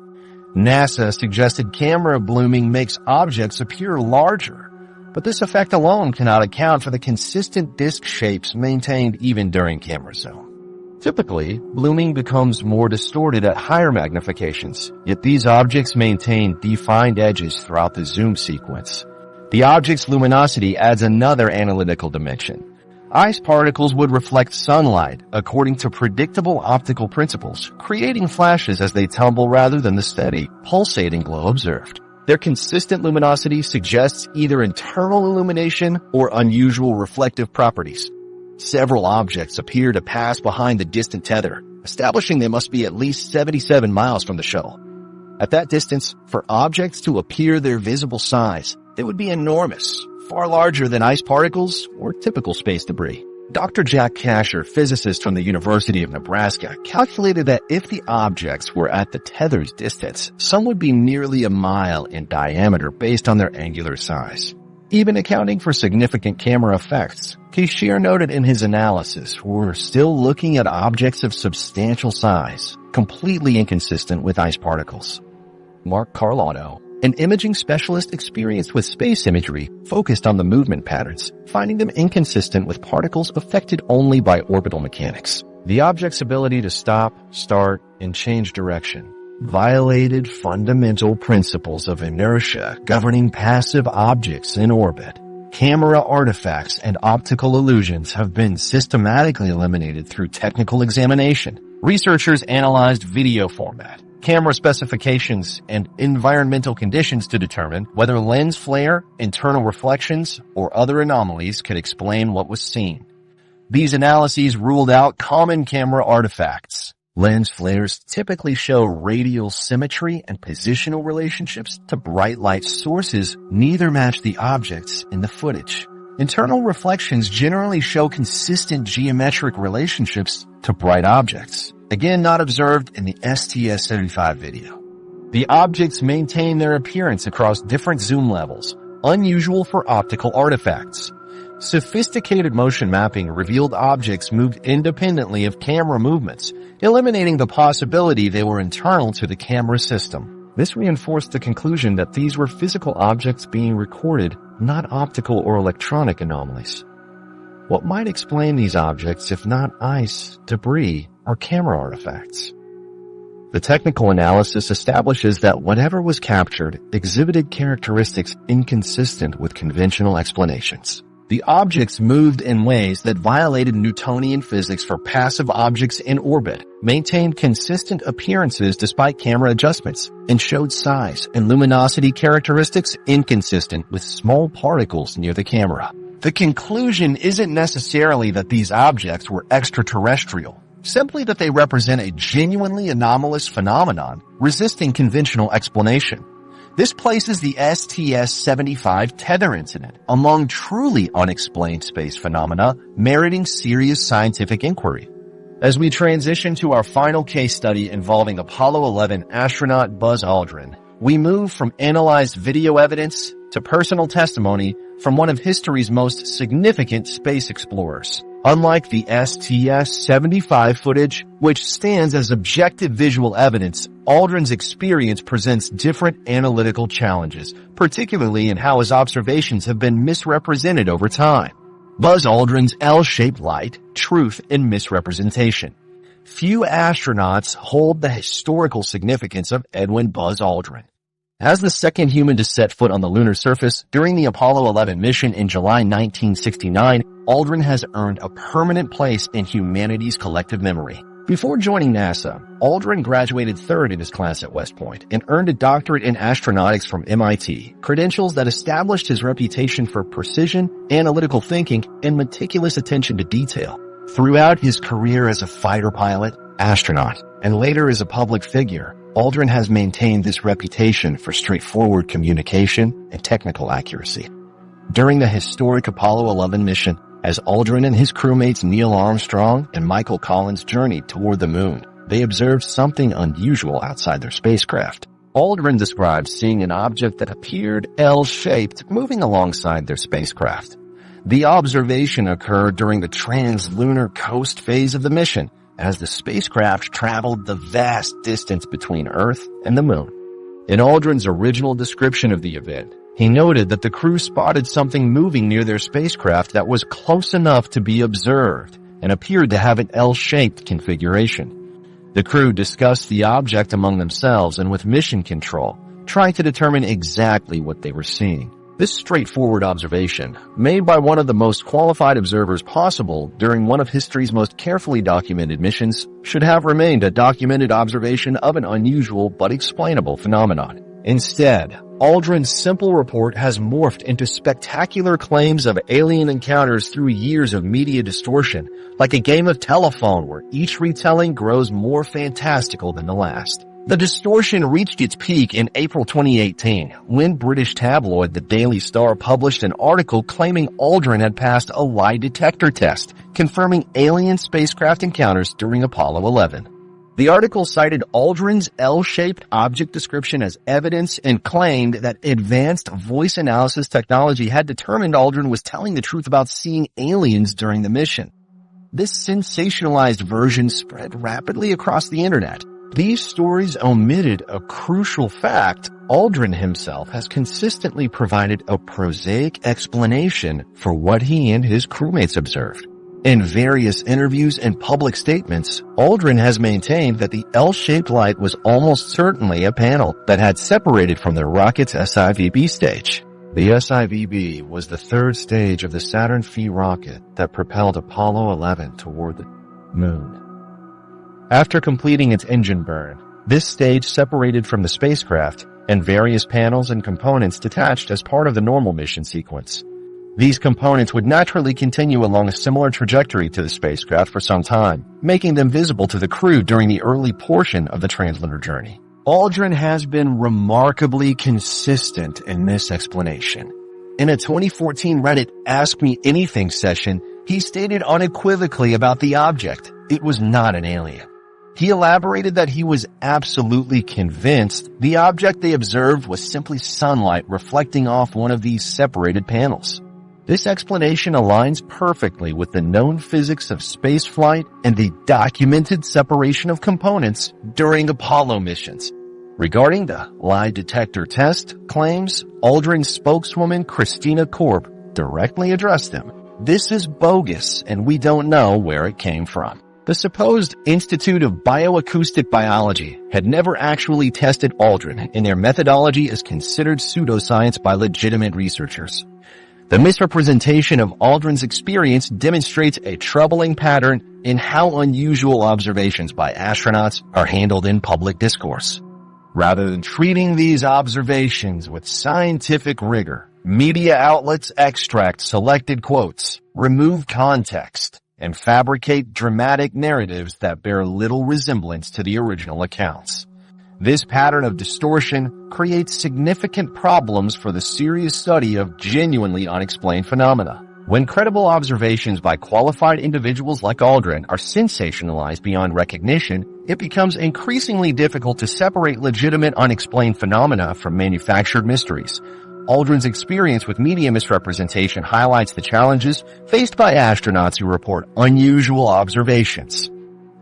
NASA suggested camera blooming makes objects appear larger, but this effect alone cannot account for the consistent disc shapes maintained even during camera zoom. Typically, blooming becomes more distorted at higher magnifications, yet these objects maintain defined edges throughout the zoom sequence. The object's luminosity adds another analytical dimension. Ice particles would reflect sunlight according to predictable optical principles, creating flashes as they tumble rather than the steady, pulsating glow observed. Their consistent luminosity suggests either internal illumination or unusual reflective properties. Several objects appear to pass behind the distant tether, establishing they must be at least 77 miles from the shuttle. At that distance, for objects to appear their visible size, they would be enormous, far larger than ice particles or typical space debris. Dr. Jack Kasher, physicist from the University of Nebraska, calculated that if the objects were at the tether's distance, some would be nearly a mile in diameter based on their angular size. Even accounting for significant camera effects, Kasher noted in his analysis, we're still looking at objects of substantial size, completely inconsistent with ice particles. Mark Carlano, an imaging specialist experienced with space imagery, focused on the movement patterns, finding them inconsistent with particles affected only by orbital mechanics. The object's ability to stop, start, and change direction violated fundamental principles of inertia governing passive objects in orbit. Camera artifacts and optical illusions have been systematically eliminated through technical examination. Researchers analyzed video format, camera specifications, and environmental conditions to determine whether lens flare, internal reflections, or other anomalies could explain what was seen. These analyses ruled out common camera artifacts. Lens flares typically show radial symmetry and positional relationships to bright light sources. Neither match the objects in the footage. Internal reflections generally show consistent geometric relationships to bright objects, again not observed in the STS-75 video. The objects maintain their appearance across different zoom levels, unusual for optical artifacts. Sophisticated motion mapping revealed objects moved independently of camera movements, eliminating the possibility they were internal to the camera system. This reinforced the conclusion that these were physical objects being recorded, not optical or electronic anomalies. What might explain these objects if not ice, debris, or camera artifacts? The technical analysis establishes that whatever was captured exhibited characteristics inconsistent with conventional explanations. The objects moved in ways that violated Newtonian physics for passive objects in orbit, maintained consistent appearances despite camera adjustments, and showed size and luminosity characteristics inconsistent with small particles near the camera. The conclusion isn't necessarily that these objects were extraterrestrial, simply that they represent a genuinely anomalous phenomenon resisting conventional explanation. This places the STS-75 Tether incident among truly unexplained space phenomena meriting serious scientific inquiry. As we transition to our final case study involving Apollo 11 astronaut Buzz Aldrin, we move from analyzed video evidence to personal testimony from one of history's most significant space explorers. Unlike the STS-75 footage, which stands as objective visual evidence, Aldrin's experience presents different analytical challenges, particularly in how his observations have been misrepresented over time. Buzz Aldrin's L-shaped light, truth, and misrepresentation. Few astronauts hold the historical significance of Edwin Buzz Aldrin. As the second human to set foot on the lunar surface during the Apollo 11 mission in July 1969, Aldrin has earned a permanent place in humanity's collective memory. Before joining NASA, Aldrin graduated third in his class at West Point and earned a doctorate in astronautics from MIT, credentials that established his reputation for precision, analytical thinking, and meticulous attention to detail. Throughout his career as a fighter pilot, astronaut, and later as a public figure, Aldrin has maintained this reputation for straightforward communication and technical accuracy. During the historic Apollo 11 mission, as Aldrin and his crewmates Neil Armstrong and Michael Collins journeyed toward the moon, they observed something unusual outside their spacecraft. Aldrin described seeing an object that appeared L-shaped moving alongside their spacecraft. The observation occurred during the translunar coast phase of the mission, as the spacecraft traveled the vast distance between Earth and the Moon. In Aldrin's original description of the event, he noted that the crew spotted something moving near their spacecraft that was close enough to be observed and appeared to have an L-shaped configuration. The crew discussed the object among themselves and with mission control, trying to determine exactly what they were seeing. This straightforward observation, made by one of the most qualified observers possible during one of history's most carefully documented missions, should have remained a documented observation of an unusual but explainable phenomenon. Instead, Aldrin's simple report has morphed into spectacular claims of alien encounters through years of media distortion, like a game of telephone where each retelling grows more fantastical than the last. The distortion reached its peak in April 2018, when British tabloid The Daily Star published an article claiming Aldrin had passed a lie detector test, confirming alien spacecraft encounters during Apollo 11. The article cited Aldrin's L-shaped object description as evidence and claimed that advanced voice analysis technology had determined Aldrin was telling the truth about seeing aliens during the mission. This sensationalized version spread rapidly across the internet. These stories omitted a crucial fact. Aldrin himself has consistently provided a prosaic explanation for what he and his crewmates observed. In various interviews and public statements, Aldrin has maintained that the L-shaped light was almost certainly a panel that had separated from the rocket's SIVB stage. The SIVB was the third stage of the Saturn V rocket that propelled Apollo 11 toward the moon. After completing its engine burn, this stage separated from the spacecraft, and various panels and components detached as part of the normal mission sequence. These components would naturally continue along a similar trajectory to the spacecraft for some time, making them visible to the crew during the early portion of the translator journey. Aldrin has been remarkably consistent in this explanation. In a 2014 Reddit Ask Me Anything session, he stated unequivocally about the object. It was not an alien. He elaborated that he was absolutely convinced the object they observed was simply sunlight reflecting off one of these separated panels. This explanation aligns perfectly with the known physics of spaceflight and the documented separation of components during Apollo missions. Regarding the lie detector test claims, Aldrin's spokeswoman Christina Korp directly addressed them. This is bogus and we don't know where it came from. The supposed Institute of Bioacoustic Biology had never actually tested Aldrin, and their methodology is considered pseudoscience by legitimate researchers. The misrepresentation of Aldrin's experience demonstrates a troubling pattern in how unusual observations by astronauts are handled in public discourse. Rather than treating these observations with scientific rigor, media outlets extract selected quotes, remove context, and fabricate dramatic narratives that bear little resemblance to the original accounts. This pattern of distortion creates significant problems for the serious study of genuinely unexplained phenomena. When credible observations by qualified individuals like Aldrin are sensationalized beyond recognition, it becomes increasingly difficult to separate legitimate unexplained phenomena from manufactured mysteries. Aldrin's experience with media misrepresentation highlights the challenges faced by astronauts who report unusual observations.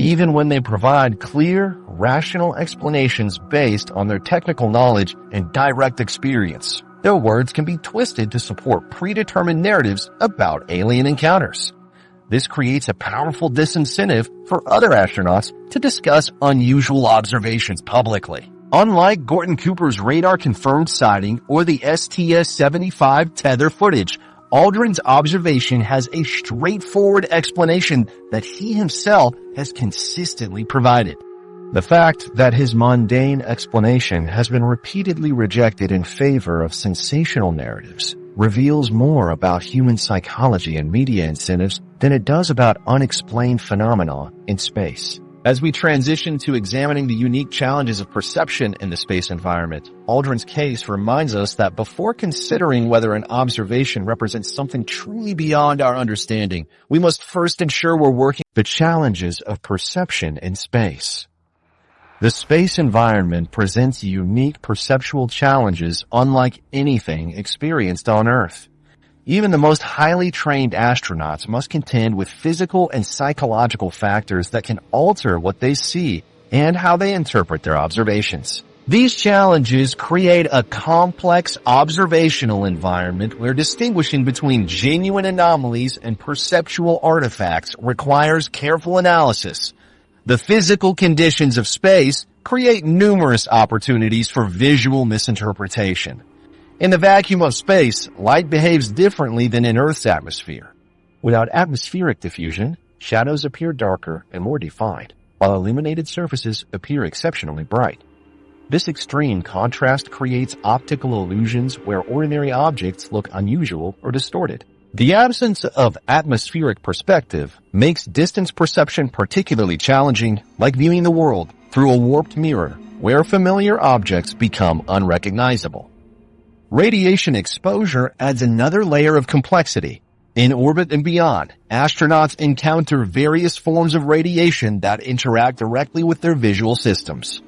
Even when they provide clear, rational explanations based on their technical knowledge and direct experience, their words can be twisted to support predetermined narratives about alien encounters. This creates a powerful disincentive for other astronauts to discuss unusual observations publicly. Unlike Gorton Cooper's radar-confirmed sighting or the STS-75 Tether footage, Aldrin's observation has a straightforward explanation that he himself has consistently provided. The fact that his mundane explanation has been repeatedly rejected in favor of sensational narratives reveals more about human psychology and media incentives than it does about unexplained phenomena in space. As we transition to examining the unique challenges of perception in the space environment, Aldrin's case reminds us that before considering whether an observation represents something truly beyond our understanding, we must first ensure we're working the challenges of perception in space. The space environment presents unique perceptual challenges unlike anything experienced on Earth. Even the most highly trained astronauts must contend with physical and psychological factors that can alter what they see and how they interpret their observations. These challenges create a complex observational environment where distinguishing between genuine anomalies and perceptual artifacts requires careful analysis. The physical conditions of space create numerous opportunities for visual misinterpretation. In the vacuum of space, light behaves differently than in Earth's atmosphere. Without atmospheric diffusion, shadows appear darker and more defined, while illuminated surfaces appear exceptionally bright. This extreme contrast creates optical illusions where ordinary objects look unusual or distorted. The absence of atmospheric perspective makes distance perception particularly challenging, like viewing the world through a warped mirror, where familiar objects become unrecognizable. Radiation exposure adds another layer of complexity. In orbit and beyond, astronauts encounter various forms of radiation that interact directly with their visual systems.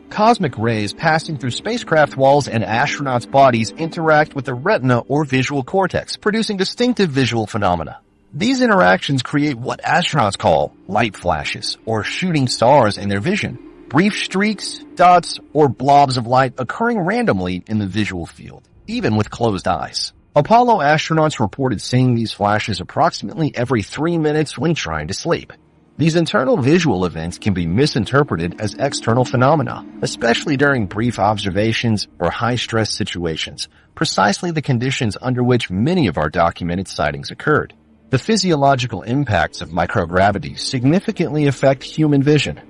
Cosmic rays passing through spacecraft walls and astronauts' bodies interact with the retina or visual cortex, producing distinctive visual phenomena. These interactions create what astronauts call light flashes, or shooting stars in their vision. Brief streaks, dots, or blobs of light occurring randomly in the visual field, even with closed eyes. Apollo astronauts reported seeing these flashes approximately every 3 minutes when trying to sleep. These internal visual events can be misinterpreted as external phenomena, especially during brief observations or high-stress situations, precisely the conditions under which many of our documented sightings occurred. The physiological impacts of microgravity significantly affect human vision.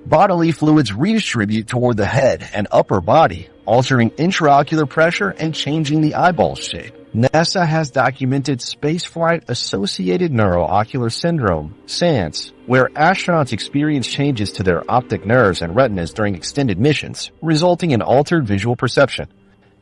Bodily fluids redistribute toward the head and upper body, altering intraocular pressure and changing the eyeball shape. NASA has documented spaceflight-associated neuroocular syndrome, SANS, where astronauts experience changes to their optic nerves and retinas during extended missions, resulting in altered visual perception.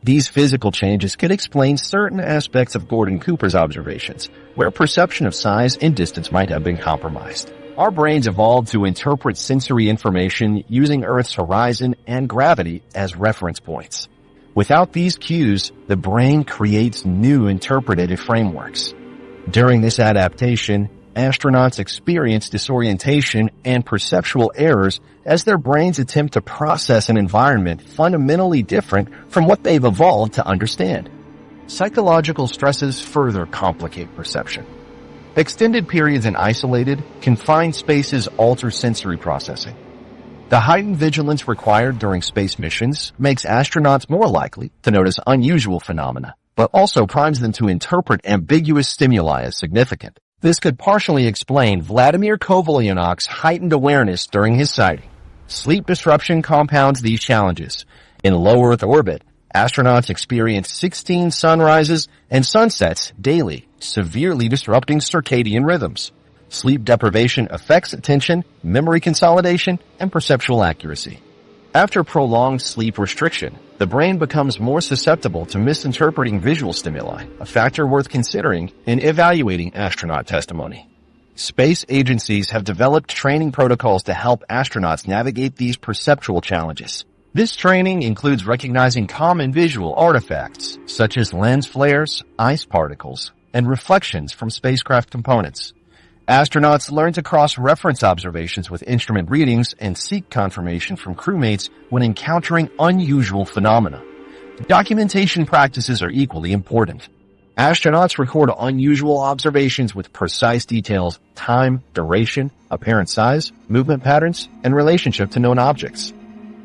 These physical changes could explain certain aspects of Gordon Cooper's observations, where perception of size and distance might have been compromised. Our brains evolved to interpret sensory information using Earth's horizon and gravity as reference points. Without these cues, the brain creates new interpretative frameworks. During this adaptation, astronauts experience disorientation and perceptual errors as their brains attempt to process an environment fundamentally different from what they've evolved to understand. Psychological stresses further complicate perception. Extended periods in isolated, confined spaces alter sensory processing. The heightened vigilance required during space missions makes astronauts more likely to notice unusual phenomena, but also primes them to interpret ambiguous stimuli as significant. This could partially explain Vladimir Kovalyonok's heightened awareness during his sighting. Sleep disruption compounds these challenges. In low Earth orbit, astronauts experience 16 sunrises and sunsets daily, severely disrupting circadian rhythms. Sleep deprivation affects attention, memory consolidation, and perceptual accuracy. After prolonged sleep restriction, the brain becomes more susceptible to misinterpreting visual stimuli, a factor worth considering in evaluating astronaut testimony. Space agencies have developed training protocols to help astronauts navigate these perceptual challenges. This training includes recognizing common visual artifacts, such as lens flares, ice particles, and reflections from spacecraft components. Astronauts learn to cross-reference observations with instrument readings and seek confirmation from crewmates when encountering unusual phenomena. Documentation practices are equally important. Astronauts record unusual observations with precise details, time, duration, apparent size, movement patterns, and relationship to known objects.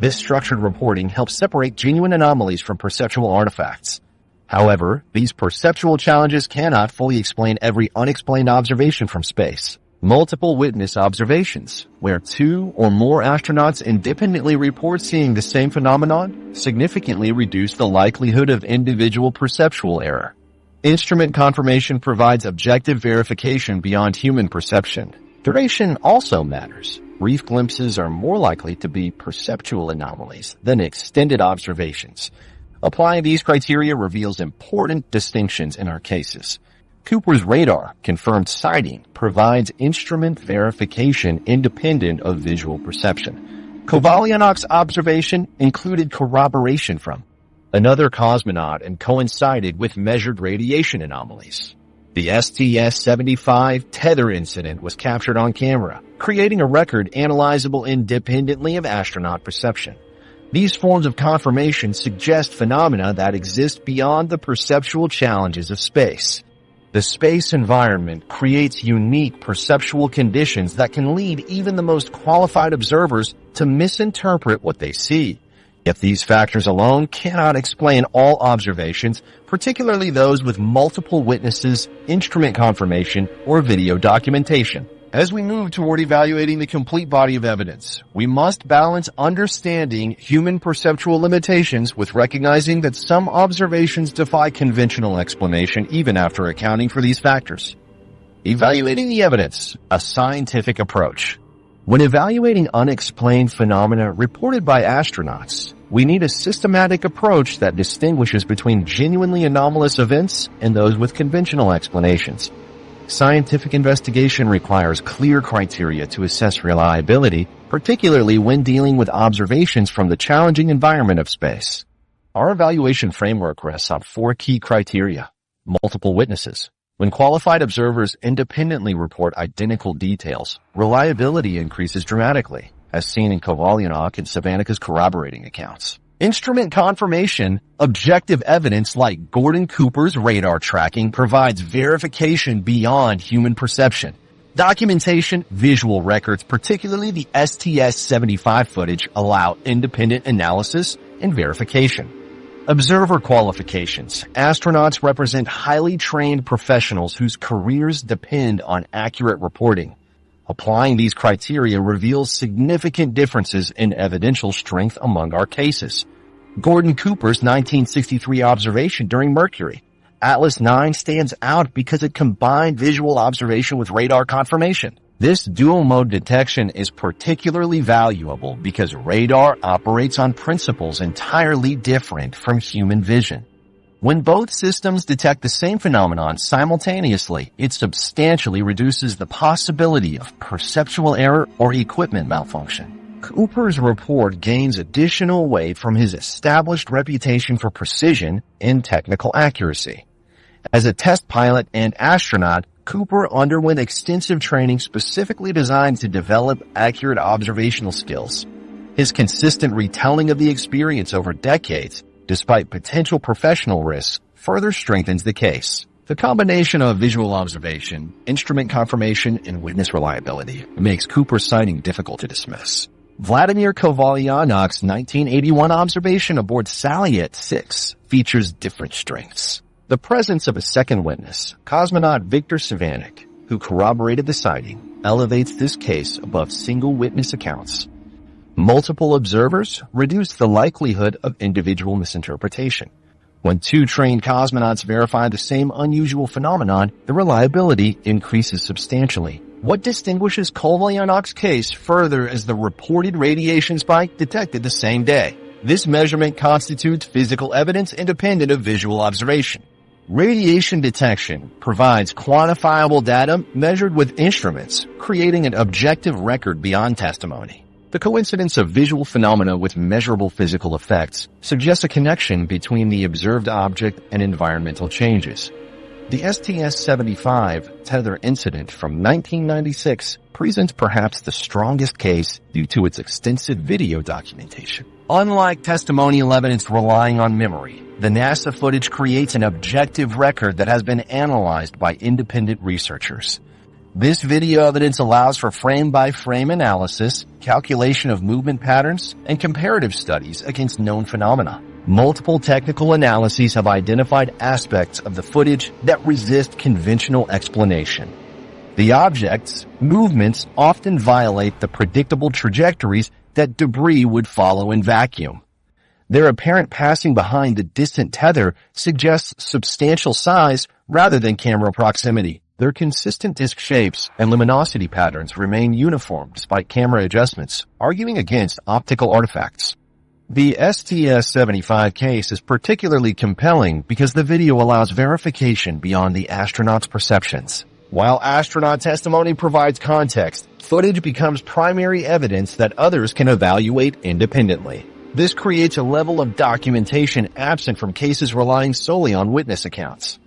This structured reporting helps separate genuine anomalies from perceptual artifacts. However, these perceptual challenges cannot fully explain every unexplained observation from space. Multiple witness observations, where 2 or more astronauts independently report seeing the same phenomenon, significantly reduce the likelihood of individual perceptual error. Instrument confirmation provides objective verification beyond human perception. Duration also matters. Brief glimpses are more likely to be perceptual anomalies than extended observations. Applying these criteria reveals important distinctions in our cases. Cooper's radar confirmed sighting provides instrument verification independent of visual perception. Kovalyonok's observation included corroboration from another cosmonaut and coincided with measured radiation anomalies. The STS-75 Tether incident was captured on camera, creating a record analyzable independently of astronaut perception. These forms of confirmation suggest phenomena that exist beyond the perceptual challenges of space. The space environment creates unique perceptual conditions that can lead even the most qualified observers to misinterpret what they see. Yet these factors alone cannot explain all observations, particularly those with multiple witnesses, instrument confirmation, or video documentation. As we move toward evaluating the complete body of evidence, we must balance understanding human perceptual limitations with recognizing that some observations defy conventional explanation even after accounting for these factors. Evaluating the evidence, a scientific approach. When evaluating unexplained phenomena reported by astronauts, we need a systematic approach that distinguishes between genuinely anomalous events and those with conventional explanations. Scientific investigation requires clear criteria to assess reliability, particularly when dealing with observations from the challenging environment of space. Our evaluation framework rests on 4 key criteria. Multiple witnesses. When qualified observers independently report identical details, reliability increases dramatically, as seen in Kovalyonok and Savannah's corroborating accounts. Instrument confirmation, objective evidence like Gordon Cooper's radar tracking provides verification beyond human perception. Documentation, visual records, particularly the STS-75 footage, allow independent analysis and verification. Observer qualifications. Astronauts represent highly trained professionals whose careers depend on accurate reporting. Applying these criteria reveals significant differences in evidential strength among our cases. Gordon Cooper's 1963 observation during Mercury. Atlas 9 stands out because it combined visual observation with radar confirmation. This dual-mode detection is particularly valuable because radar operates on principles entirely different from human vision. When both systems detect the same phenomenon simultaneously, it substantially reduces the possibility of perceptual error or equipment malfunction. Cooper's report gains additional weight from his established reputation for precision and technical accuracy. As a test pilot and astronaut, Cooper underwent extensive training specifically designed to develop accurate observational skills. His consistent retelling of the experience over decades, despite potential professional risks, further strengthens the case. The combination of visual observation, instrument confirmation, and witness reliability makes Cooper's sighting difficult to dismiss. Vladimir Kovalyonok's 1981 observation aboard Salyut 6 features different strengths. The presence of a second witness, cosmonaut Viktor Savanik, who corroborated the sighting, elevates this case above single witness accounts. Multiple observers reduce the likelihood of individual misinterpretation. When 2 trained cosmonauts verify the same unusual phenomenon, the reliability increases substantially. What distinguishes Kovalyonok's case further is the reported radiation spike detected the same day. This measurement constitutes physical evidence independent of visual observation. Radiation detection provides quantifiable data measured with instruments, creating an objective record beyond testimony. The coincidence of visual phenomena with measurable physical effects suggests a connection between the observed object and environmental changes. The STS-75 Tether incident from 1996 presents perhaps the strongest case due to its extensive video documentation. Unlike testimonial evidence relying on memory, the NASA footage creates an objective record that has been analyzed by independent researchers. This video evidence allows for frame-by-frame analysis, calculation of movement patterns, and comparative studies against known phenomena. Multiple technical analyses have identified aspects of the footage that resist conventional explanation. The object's movements often violate the predictable trajectories that debris would follow in vacuum. Their apparent passing behind the distant tether suggests substantial size rather than camera proximity. Their consistent disk shapes and luminosity patterns remain uniform despite camera adjustments, arguing against optical artifacts. The STS-75 case is particularly compelling because the video allows verification beyond the astronaut's perceptions. While astronaut testimony provides context, footage becomes primary evidence that others can evaluate independently. This creates a level of documentation absent from cases relying solely on witness accounts.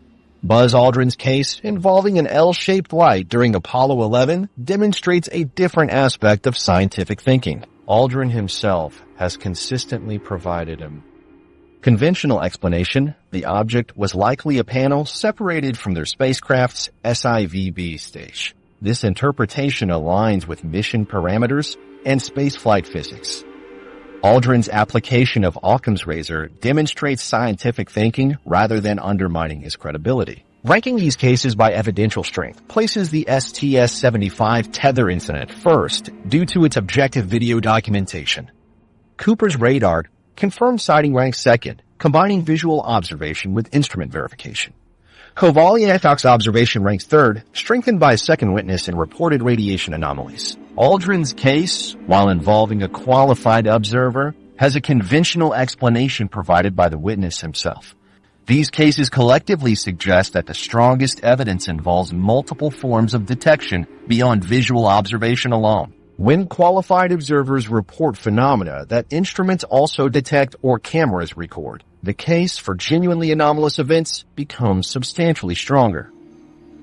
Buzz Aldrin's case, involving an L-shaped light during Apollo 11, demonstrates a different aspect of scientific thinking. Aldrin himself has consistently provided a conventional explanation. The object was likely a panel separated from their spacecraft's SIVB stage. This interpretation aligns with mission parameters and spaceflight physics. Aldrin's application of Occam's razor demonstrates scientific thinking rather than undermining his credibility. Ranking these cases by evidential strength places the STS-75 Tether incident first due to its objective video documentation. Cooper's radar confirmed sighting ranks second, combining visual observation with instrument verification. Kovalyonok's observation ranks third, strengthened by a second witness in reported radiation anomalies. Aldrin's case, while involving a qualified observer, has a conventional explanation provided by the witness himself. These cases collectively suggest that the strongest evidence involves multiple forms of detection beyond visual observation alone. When qualified observers report phenomena that instruments also detect or cameras record, the case for genuinely anomalous events becomes substantially stronger.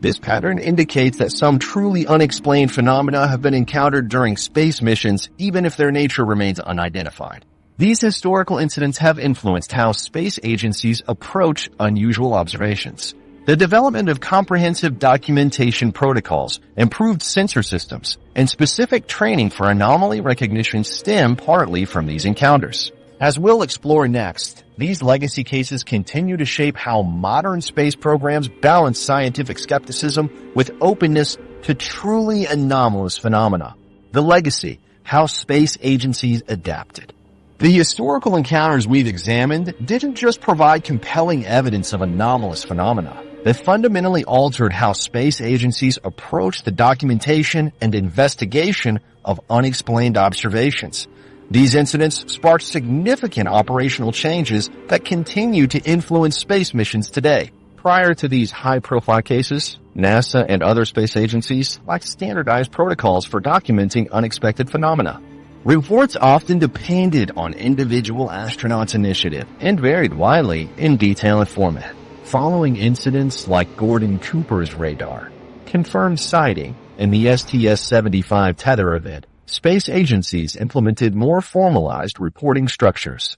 This pattern indicates that some truly unexplained phenomena have been encountered during space missions, even if their nature remains unidentified. These historical incidents have influenced how space agencies approach unusual observations. The development of comprehensive documentation protocols, improved sensor systems, and specific training for anomaly recognition stem partly from these encounters. As we'll explore next, these legacy cases continue to shape how modern space programs balance scientific skepticism with openness to truly anomalous phenomena. The legacy, how space agencies adapted. The historical encounters we've examined didn't just provide compelling evidence of anomalous phenomena. They fundamentally altered how space agencies approach the documentation and investigation of unexplained observations. These incidents sparked significant operational changes that continue to influence space missions today. Prior to these high-profile cases, NASA and other space agencies lacked standardized protocols for documenting unexpected phenomena. Reports often depended on individual astronauts' initiative and varied widely in detail and format. Following incidents like Gordon Cooper's radar, confirmed sighting, and the STS-75 Tether event, space agencies implemented more formalized reporting structures.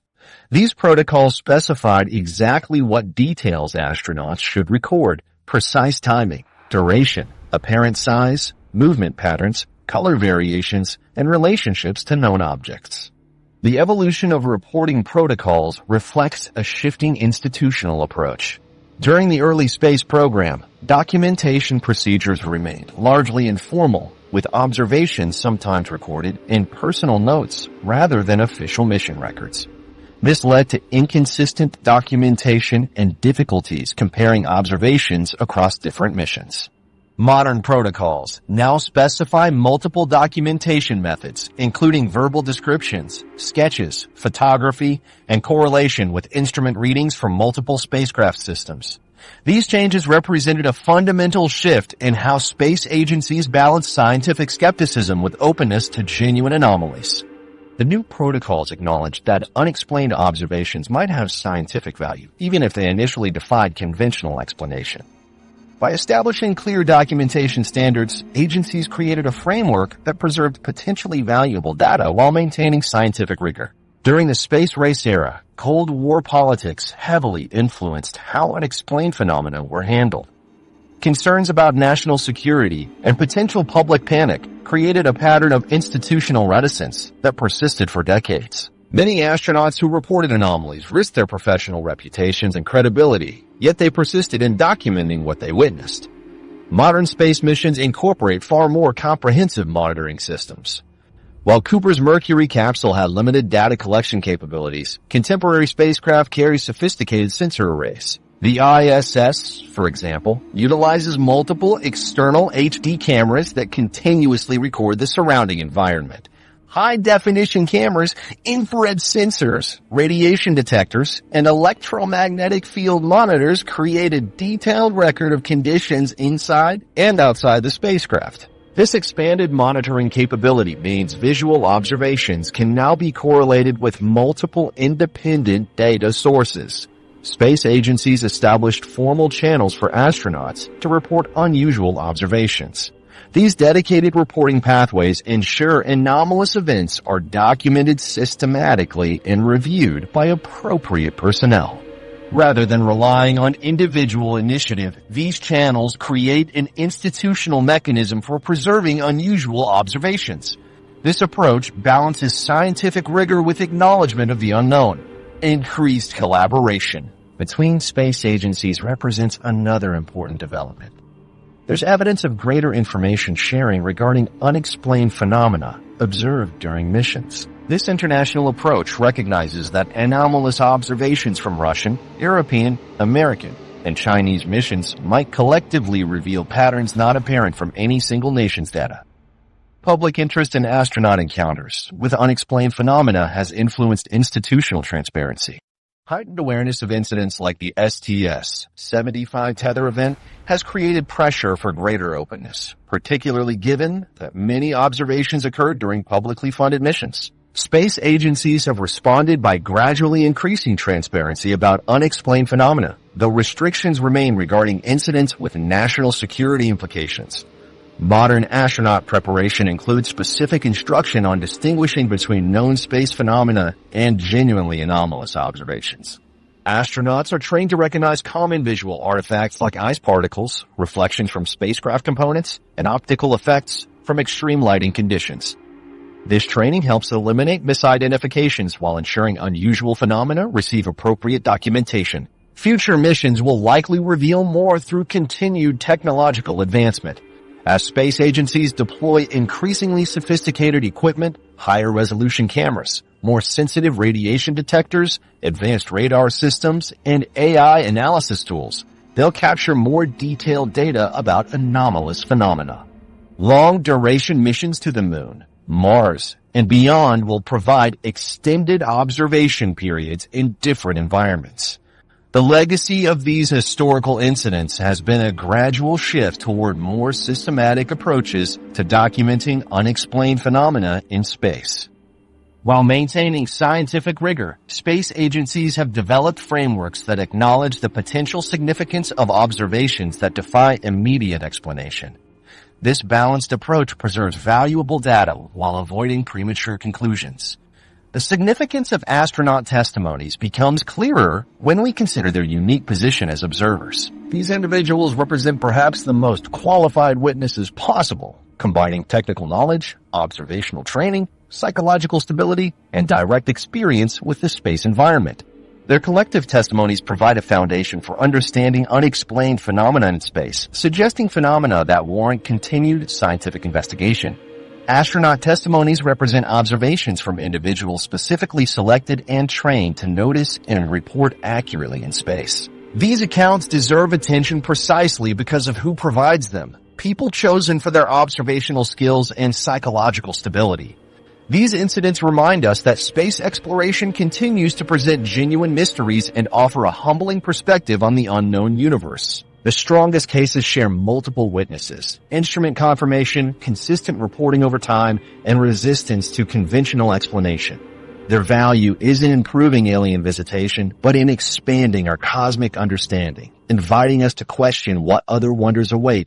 These protocols specified exactly what details astronauts should record: precise timing, duration, apparent size, movement patterns, color variations, and relationships to known objects. The evolution of reporting protocols reflects a shifting institutional approach. During the early space program, documentation procedures remained largely informal, with observations sometimes recorded in personal notes rather than official mission records. This led to inconsistent documentation and difficulties comparing observations across different missions. Modern protocols now specify multiple documentation methods, including verbal descriptions, sketches, photography, and correlation with instrument readings from multiple spacecraft systems. These changes represented a fundamental shift in how space agencies balance scientific skepticism with openness to genuine anomalies. The new protocols acknowledged that unexplained observations might have scientific value, even if they initially defied conventional explanation. By establishing clear documentation standards, agencies created a framework that preserved potentially valuable data while maintaining scientific rigor. During the space race era, Cold War politics heavily influenced how unexplained phenomena were handled. Concerns about national security and potential public panic created a pattern of institutional reticence that persisted for decades. Many astronauts who reported anomalies risked their professional reputations and credibility, yet they persisted in documenting what they witnessed. Modern space missions incorporate far more comprehensive monitoring systems. While Cooper's Mercury capsule had limited data collection capabilities, contemporary spacecraft carry sophisticated sensor arrays. The ISS, for example, utilizes multiple external HD cameras that continuously record the surrounding environment. High-definition cameras, infrared sensors, radiation detectors, and electromagnetic field monitors create a detailed record of conditions inside and outside the spacecraft. This expanded monitoring capability means visual observations can now be correlated with multiple independent data sources. Space agencies established formal channels for astronauts to report unusual observations. These dedicated reporting pathways ensure anomalous events are documented systematically and reviewed by appropriate personnel. Rather than relying on individual initiative, these channels create an institutional mechanism for preserving unusual observations. This approach balances scientific rigor with acknowledgement of the unknown, increased collaboration, between space agencies represents another important development. There's evidence of greater information sharing regarding unexplained phenomena observed during missions. This international approach recognizes that anomalous observations from Russian, European, American, and Chinese missions might collectively reveal patterns not apparent from any single nation's data. Public interest in astronaut encounters with unexplained phenomena has influenced institutional transparency. Heightened awareness of incidents like the STS-75 Tether event has created pressure for greater openness, particularly given that many observations occurred during publicly funded missions. Space agencies have responded by gradually increasing transparency about unexplained phenomena, though restrictions remain regarding incidents with national security implications. Modern astronaut preparation includes specific instruction on distinguishing between known space phenomena and genuinely anomalous observations. Astronauts are trained to recognize common visual artifacts like ice particles, reflections from spacecraft components, and optical effects from extreme lighting conditions. This training helps eliminate misidentifications while ensuring unusual phenomena receive appropriate documentation. Future missions will likely reveal more through continued technological advancement. As space agencies deploy increasingly sophisticated equipment, higher resolution cameras, more sensitive radiation detectors, advanced radar systems, and AI analysis tools, they'll capture more detailed data about anomalous phenomena. Long-duration missions to the Moon, Mars, and beyond will provide extended observation periods in different environments. The legacy of these historical incidents has been a gradual shift toward more systematic approaches to documenting unexplained phenomena in space. While maintaining scientific rigor, space agencies have developed frameworks that acknowledge the potential significance of observations that defy immediate explanation. This balanced approach preserves valuable data while avoiding premature conclusions. The significance of astronaut testimonies becomes clearer when we consider their unique position as observers. These individuals represent perhaps the most qualified witnesses possible, combining technical knowledge, observational training, psychological stability, and direct experience with the space environment. Their collective testimonies provide a foundation for understanding unexplained phenomena in space, suggesting phenomena that warrant continued scientific investigation. Astronaut testimonies represent observations from individuals specifically selected and trained to notice and report accurately in space. These accounts deserve attention precisely because of who provides them, people chosen for their observational skills and psychological stability. These incidents remind us that space exploration continues to present genuine mysteries and offer a humbling perspective on the unknown universe. The strongest cases share multiple witnesses, instrument confirmation, consistent reporting over time, and resistance to conventional explanation. Their value isn't in proving alien visitation, but in expanding our cosmic understanding, inviting us to question what other wonders await